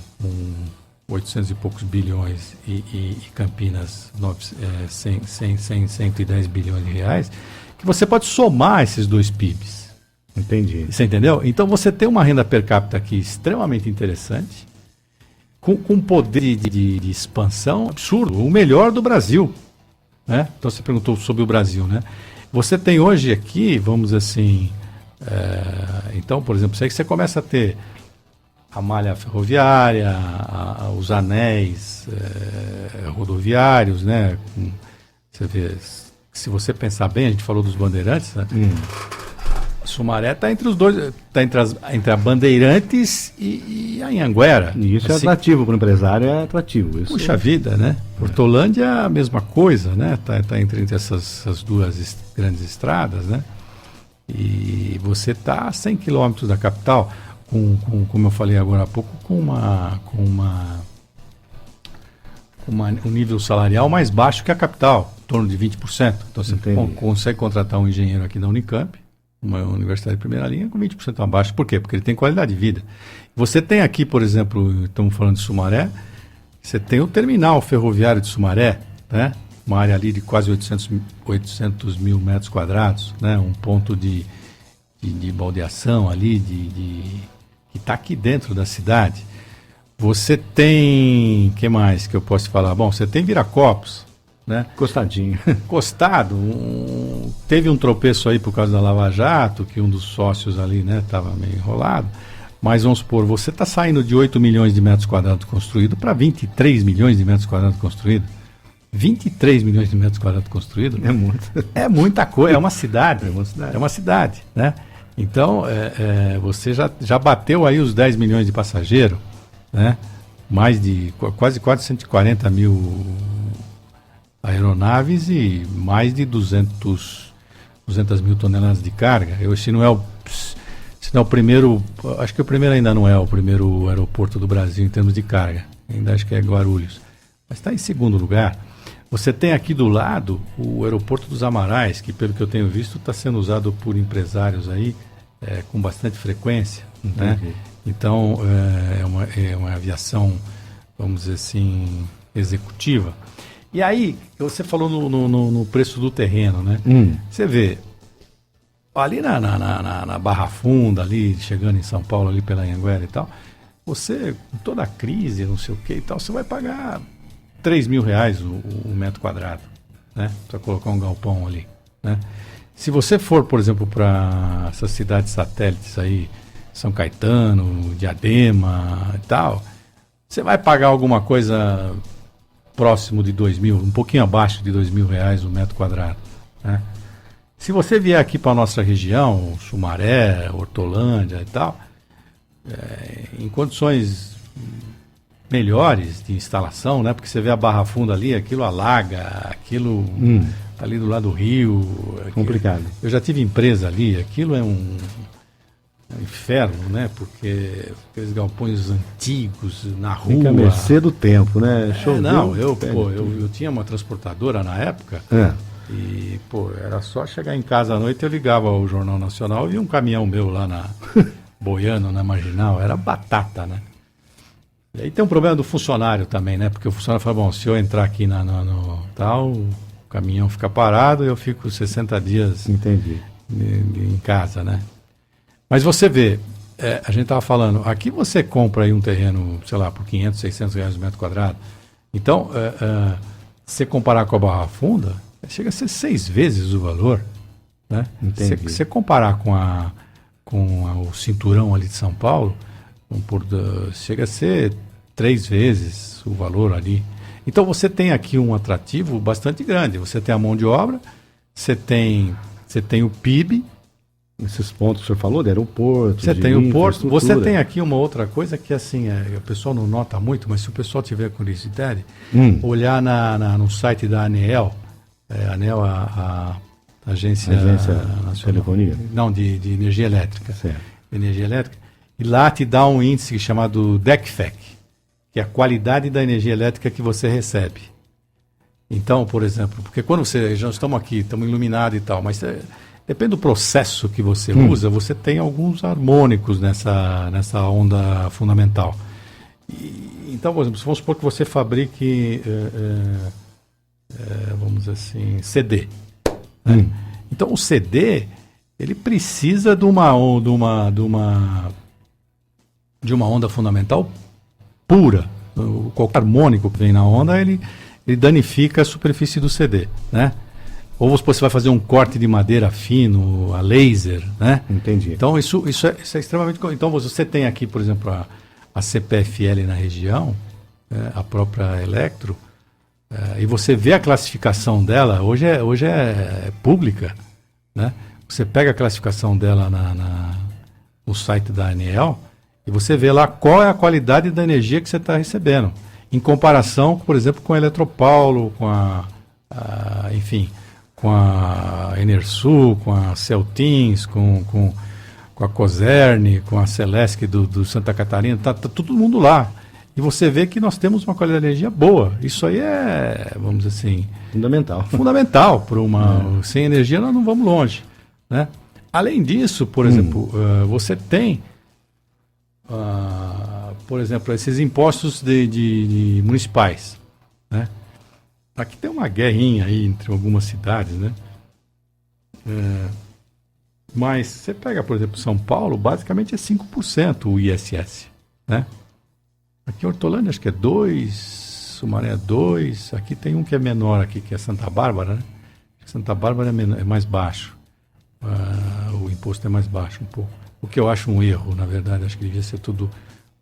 800 e poucos bilhões e Campinas 110 bilhões de reais, que você pode somar esses dois PIBs. Entendi. Você entendeu? Então você tem uma renda per capita aqui extremamente interessante, com poder de expansão absurdo, o melhor do Brasil, né? Então você perguntou sobre o Brasil, né? Você tem hoje aqui, vamos dizer assim, então, por exemplo, você começa a ter a malha ferroviária, os anéis rodoviários, né? Você vê, se você pensar bem, a gente falou dos bandeirantes, né? Sumaré está entre os dois, está entre a Bandeirantes e a Anhanguera. E isso assim, é atrativo para o empresário, é atrativo. Isso puxa vida, né? Hortolândia é a mesma coisa, né? Tá entre essas duas grandes estradas, né? E você está a 100 quilômetros da capital, como eu falei agora há pouco, com um nível salarial mais baixo que a capital, em torno de 20%. Então você consegue contratar um engenheiro aqui da Unicamp, uma universidade de primeira linha, com 20% abaixo. Por quê? Porque ele tem qualidade de vida. Você tem aqui, por exemplo, estamos falando de Sumaré, você tem o terminal ferroviário de Sumaré, né? Uma área ali de quase 800 mil metros quadrados, né? Um ponto de baldeação ali, que está aqui dentro da cidade. Você tem, que mais que eu posso falar? Bom, você tem Viracopos, né? Costadinho. Costado, teve um tropeço aí por causa da Lava Jato, que um dos sócios ali, né, estava meio enrolado, mas vamos supor, você está saindo de 8 milhões de metros quadrados construídos para 23 milhões de metros quadrados construídos. 23 milhões de metros quadrados construídos. É muito. É muita coisa, é uma cidade. É uma cidade. É uma cidade, né? Então, você já bateu aí os 10 milhões de passageiros, né? Mais de quase 140 mil aeronaves e mais de 200 mil toneladas de carga. Se não é o primeiro, acho que o primeiro ainda não é o primeiro aeroporto do Brasil em termos de carga, ainda acho que é Guarulhos, mas está em segundo lugar. Você tem aqui do lado o aeroporto dos Amarais, que pelo que eu tenho visto está sendo usado por empresários aí com bastante frequência, né? Então é uma aviação, vamos dizer assim, executiva. E aí, você falou no preço do terreno, né? Você vê, ali na Barra Funda, ali, chegando em São Paulo, ali pela Anhanguera e tal, você, com toda a crise, não sei o que e tal, você vai pagar R$3.000 o metro quadrado, né? Para colocar um galpão ali, né? Se você for, por exemplo, para essas cidades satélites aí, São Caetano, Diadema e tal, você vai pagar alguma coisa próximo de R$2.000, um pouquinho abaixo de R$2.000 o metro quadrado, né? Se você vier aqui para a nossa região, Sumaré, Hortolândia e tal, em condições melhores de instalação, né? Porque você vê a Barra Funda ali, aquilo alaga, aquilo ali do lado do rio. Complicado. Eu já tive empresa ali, aquilo é um inferno, né? Porque aqueles galpões antigos na rua. Fica a mercê do tempo, né? Eu tinha uma transportadora na época. E, era só chegar em casa à noite, eu ligava o Jornal Nacional e vi um caminhão meu lá boiando na Marginal, era batata, né? E aí tem um problema do funcionário também, né? Porque o funcionário fala, bom, se eu entrar aqui no tal, o caminhão fica parado e eu fico 60 dias em casa, né? Mas você vê, a gente estava falando, aqui você compra aí um terreno, sei lá, por R$500, R$600 o metro quadrado. Então, se você comparar com a Barra Funda, chega a ser 6 vezes o valor, né? Se você comparar com o cinturão ali de São Paulo, chega a ser 3 vezes o valor ali. Então você tem aqui um atrativo bastante grande. Você tem a mão de obra, você tem o PIB. Esses pontos que o senhor falou, de aeroporto, você tem o porto. Você tem aqui uma outra coisa que assim, o pessoal não nota muito, mas se o pessoal tiver curiosidade, olhar no site da ANEEL, a Agência Nacional de Telefonia? Não, de energia elétrica. Certo. Energia elétrica. E lá te dá um índice chamado DECFEC, que é a qualidade da energia elétrica que você recebe. Então, por exemplo, porque quando já estamos aqui, estamos iluminados e tal, mas depende do processo que você usa, você tem alguns harmônicos nessa onda fundamental. Então, por exemplo, vamos supor que você fabrique, vamos dizer assim, CD. Né? Então, o CD, ele precisa de uma onda fundamental pura. Qualquer harmônico que vem na onda, ele danifica a superfície do CD, né? Ou você vai fazer um corte de madeira fino, a laser, né? Entendi. Então, isso é extremamente... Então, você tem aqui, por exemplo, a CPFL na região, a própria Electro, e você vê a classificação dela, hoje é pública, né? Você pega a classificação dela no site da ANEEL e você vê lá qual é a qualidade da energia que você está recebendo. Em comparação, por exemplo, com a Eletropaulo, com enfim, com a Enersul, com a Celtins, com a Coserne, com a Celesc do Santa Catarina, tá todo mundo lá. E você vê que nós temos uma qualidade de energia boa. Isso aí é, vamos dizer assim... Fundamental para uma... Sem energia nós não vamos longe, né? Além disso, por exemplo, você tem, por exemplo, esses impostos de municipais, né? Aqui tem uma guerrinha aí entre algumas cidades, né? Mas você pega, por exemplo, São Paulo, basicamente é 5% o ISS, né? Aqui em Hortolândia acho que é 2%, Sumaré é 2%, aqui tem um que é menor aqui, que é Santa Bárbara, né? Santa Bárbara é mais baixo, o imposto é mais baixo um pouco. O que eu acho um erro, na verdade, acho que devia ser tudo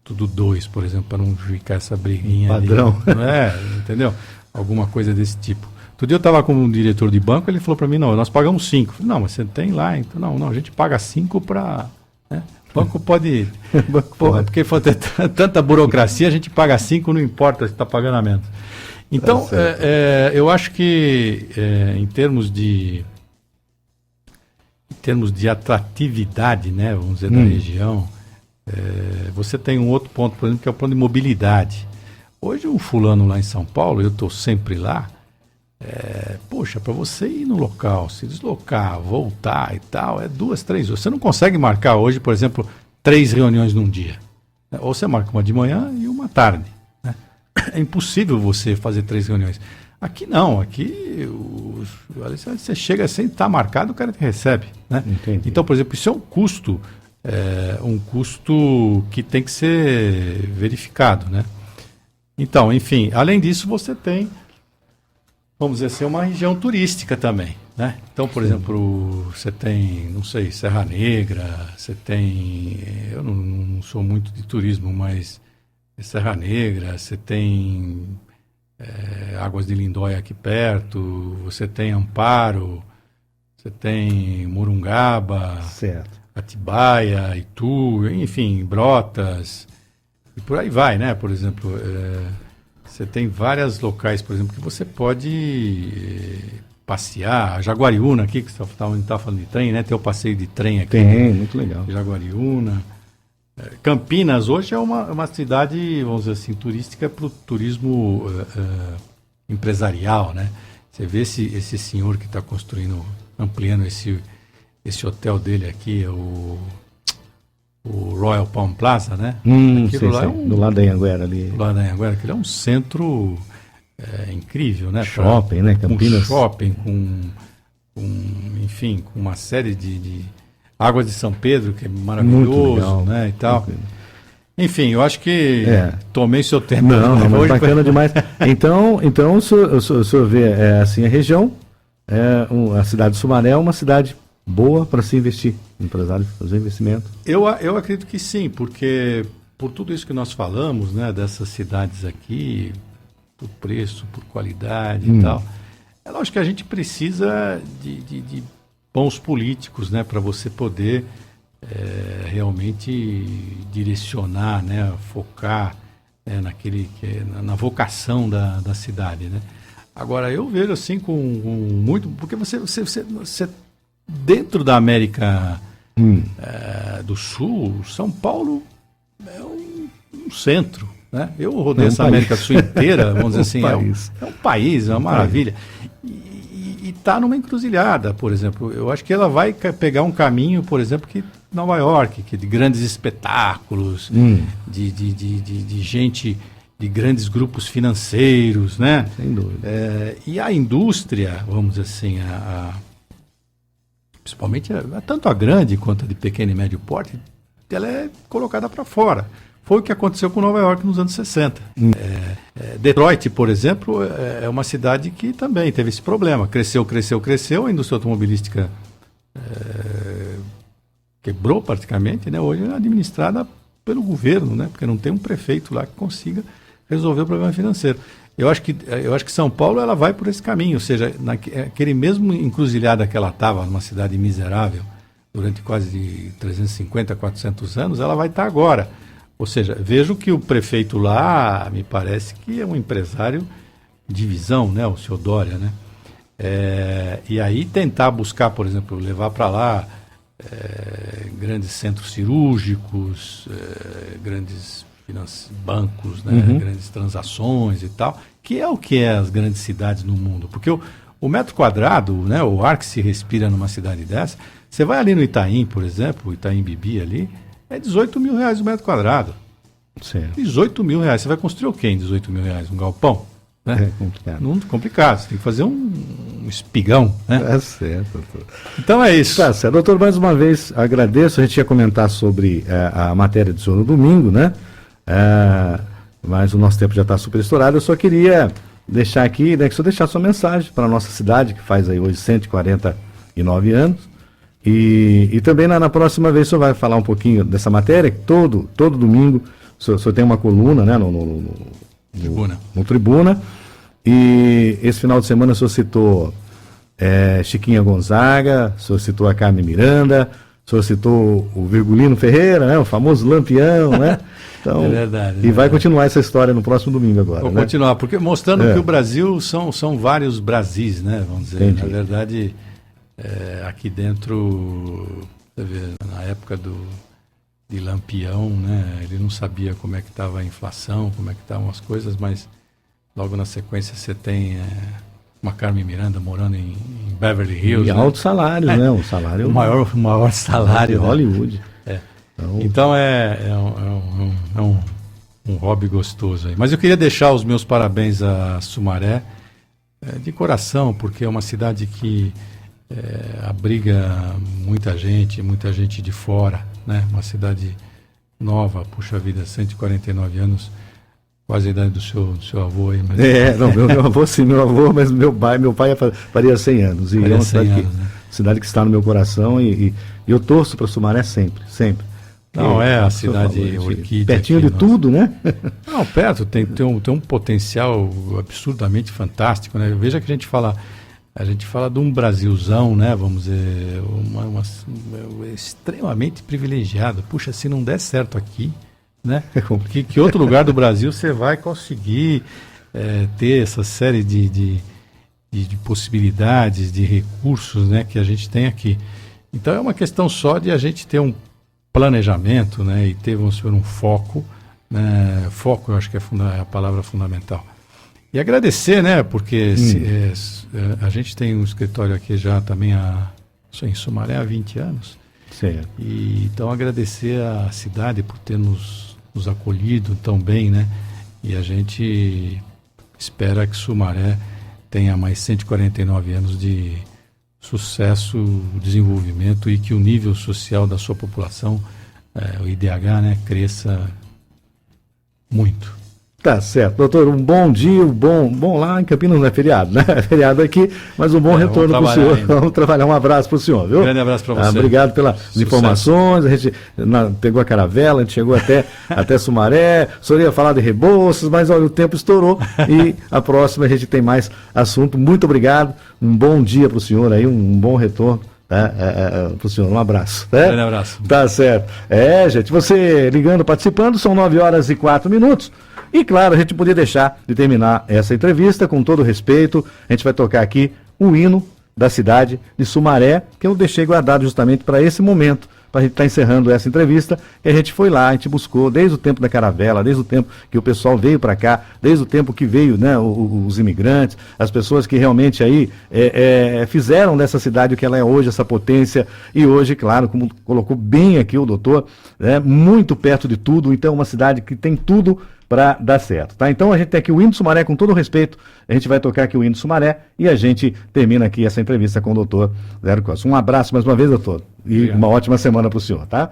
2%, por exemplo, para não ficar essa briguinha padrão. Ali, entendeu? Alguma coisa desse tipo. Outro dia eu estava com um diretor de banco, ele falou para mim, não, nós pagamos 5%. Falei, não, mas você tem lá, então não, a gente paga 5% para... Né? O banco pode... porque for ter tanta burocracia, a gente paga 5%, não importa se está pagando a menos. Então, eu acho que em termos de atratividade, né, vamos dizer, da região, você tem um outro ponto, por exemplo, que é o ponto de mobilidade. Hoje o fulano lá em São Paulo, eu estou sempre lá, poxa, para você ir no local, se deslocar, voltar e tal, 2, 3 horas. Você não consegue marcar hoje, por exemplo, 3 reuniões num dia. Né? Ou você marca uma de manhã e uma tarde. Né? É impossível você fazer 3 reuniões. Aqui não, aqui você chega sem estar marcado, o cara te recebe. Né? Então, por exemplo, isso é um custo que tem que ser verificado. Né? Então, enfim, além disso, você tem, vamos dizer assim, uma região turística também, né? Então, por exemplo, você tem, não sei, Serra Negra, você tem, eu não sou muito de turismo, mas Serra Negra, você tem Águas de Lindóia aqui perto, você tem Amparo, você tem Morungaba, Atibaia, Itu, enfim, Brotas, e por aí vai, né? Por exemplo, você tem vários locais, por exemplo, que você pode passear. Jaguariúna aqui, que você está falando de trem, né? Tem o passeio de trem aqui. Tem, muito legal. Jaguariúna. Campinas hoje é uma cidade, vamos dizer assim, turística para o turismo empresarial, né? Você vê esse senhor que está construindo, ampliando esse hotel dele aqui, o Royal Palm Plaza, né? Aquilo lá é do lado da Anhanguera ali. Do lado da Anhanguera, aquilo é um centro incrível, né? Shopping, né? Campinas. Com shopping, enfim, com uma série de Águas de São Pedro, que é maravilhoso, né? E tal. Enfim, eu acho que tomei seu tempo. Não, mas bacana demais. Então o senhor vê, assim, a região, a cidade de Sumaré é uma cidade boa para se investir, empresário fazer investimento? Eu acredito que sim, porque por tudo isso que nós falamos, né, dessas cidades aqui, por preço, por qualidade e tal, é lógico que a gente precisa de bons políticos, né, para você poder realmente direcionar, né, focar na vocação da cidade, né? Agora, eu vejo assim com muito... Porque você dentro da América do Sul, São Paulo é um centro, né? Eu rodei essa América do Sul inteira, vamos dizer assim, é um país, é uma maravilha. E está numa encruzilhada, por exemplo. Eu acho que ela vai pegar um caminho, por exemplo, que Nova York, que de grandes espetáculos, de gente, de grandes grupos financeiros, né? Sem dúvida. E a indústria, vamos dizer assim, principalmente tanto a grande quanto a de pequeno e médio porte, ela é colocada para fora. Foi o que aconteceu com Nova York nos anos 60. Detroit, por exemplo, é uma cidade que também teve esse problema. Cresceu, a indústria automobilística quebrou praticamente, né? Hoje é administrada pelo governo, né? Porque não tem um prefeito lá que consiga resolver o problema financeiro. Eu acho que São Paulo ela vai por esse caminho, ou seja, naquele mesmo encruzilhada que ela estava, numa cidade miserável, durante quase 350, 400 anos, ela vai estar agora. Ou seja, vejo que o prefeito lá, me parece que é um empresário de visão, né, o seu Dória, né? E aí tentar buscar, por exemplo, levar para lá grandes centros cirúrgicos, grandes bancos, né, grandes transações e tal, que é as grandes cidades no mundo. Porque o metro quadrado, né, o ar que se respira numa cidade dessa, você vai ali no Itaim, por exemplo, o Itaim Bibi ali, é 18 mil reais o metro quadrado. Certo. 18 mil reais. Você vai construir o quê em 18 mil reais? Um galpão? Né? É complicado. Muito complicado. Você tem que fazer um espigão, né? É certo, doutor. Então é isso. Tá certo. Doutor, mais uma vez agradeço. A gente ia comentar sobre a matéria do senhor no domingo, né? Mas o nosso tempo já está super estourado. Eu só queria deixar aqui, né, que o senhor deixar sua mensagem para a nossa cidade, que faz aí hoje 149 anos. E também na próxima vez o senhor vai falar um pouquinho dessa matéria, que todo domingo o senhor tem uma coluna, né, no Tribuna. E esse final de semana o senhor citou Chiquinha Gonzaga, o senhor citou a Carmen Miranda, o senhor citou o Virgulino Ferreira, né, o famoso Lampião, né? Então, é verdade. E vai continuar essa história no próximo domingo agora. Vou né? continuar, porque mostrando que o Brasil são vários Brasis, né? Vamos dizer. Entendi. Na verdade, aqui dentro, você vê, na época de Lampião, né? Ele não sabia como é que estava a inflação, como é que estavam as coisas, mas logo na sequência você tem uma Carmen Miranda morando em Beverly Hills. E altos salários, né? Um salário. O maior salário de Hollywood. Né? Então é um hobby gostoso aí. Mas eu queria deixar os meus parabéns a Sumaré, de coração, porque é uma cidade que abriga muita gente de fora, né? Uma cidade nova, puxa vida, 149 anos, quase a idade do seu avô aí. Mas... não, meu avô sim, meu avô, mas meu pai faria 100 anos. E é uma cidade que está no meu coração e eu torço para Sumaré sempre, sempre. Não, a cidade orquídea. Pertinho aqui, de tudo, né? Não, perto, tem um potencial absurdamente fantástico, né? Veja que a gente fala de um Brasilzão, né? Vamos dizer, extremamente privilegiado. Puxa, se não der certo aqui, né? Que outro lugar do Brasil você vai conseguir ter essa série de possibilidades, de recursos, né? Que a gente tem aqui. Então é uma questão só de a gente ter um planejamento, né, e ter, vamos dizer, um foco, né, foco eu acho que é a palavra fundamental. E agradecer, né, porque a gente tem um escritório aqui já também em Sumaré há 20 anos. Certo. E então agradecer à cidade por ter nos acolhido tão bem, né, e a gente espera que Sumaré tenha mais 149 anos de sucesso, desenvolvimento e que o nível social da sua população, o IDH, né, cresça muito. Tá certo. Doutor, um bom dia, bom lá em Campinas não é feriado, né? É feriado aqui, mas um bom retorno para o senhor. Vamos trabalhar. Um abraço para o senhor, viu? Grande abraço para você. Obrigado pelas informações. A gente pegou a caravela, a gente chegou até Sumaré. O senhor ia falar de Rebouças, mas olha, o tempo estourou e a próxima a gente tem mais assunto. Muito obrigado. Um bom dia para o senhor aí, um bom retorno. Para o senhor, um abraço. Um grande abraço. Tá certo. Gente, você ligando, participando, são 9h04. E claro, a gente podia deixar de terminar essa entrevista com todo respeito. A gente vai tocar aqui o hino da cidade de Sumaré, que eu deixei guardado justamente para esse momento, para a gente estar encerrando essa entrevista, que a gente foi lá, a gente buscou desde o tempo da caravela, desde o tempo que o pessoal veio para cá, desde o tempo que veio, né, os imigrantes, as pessoas que realmente aí fizeram dessa cidade o que ela é hoje, essa potência, e hoje, claro, como colocou bem aqui o doutor, muito perto de tudo, então é uma cidade que tem tudo para dar certo, tá? Então a gente tem aqui o hino do Sumaré, com todo respeito, a gente vai tocar aqui o hino do Sumaré e a gente termina aqui essa entrevista com o doutor Zé Costa. Um abraço mais uma vez, doutor, e uma ótima semana para o senhor, tá?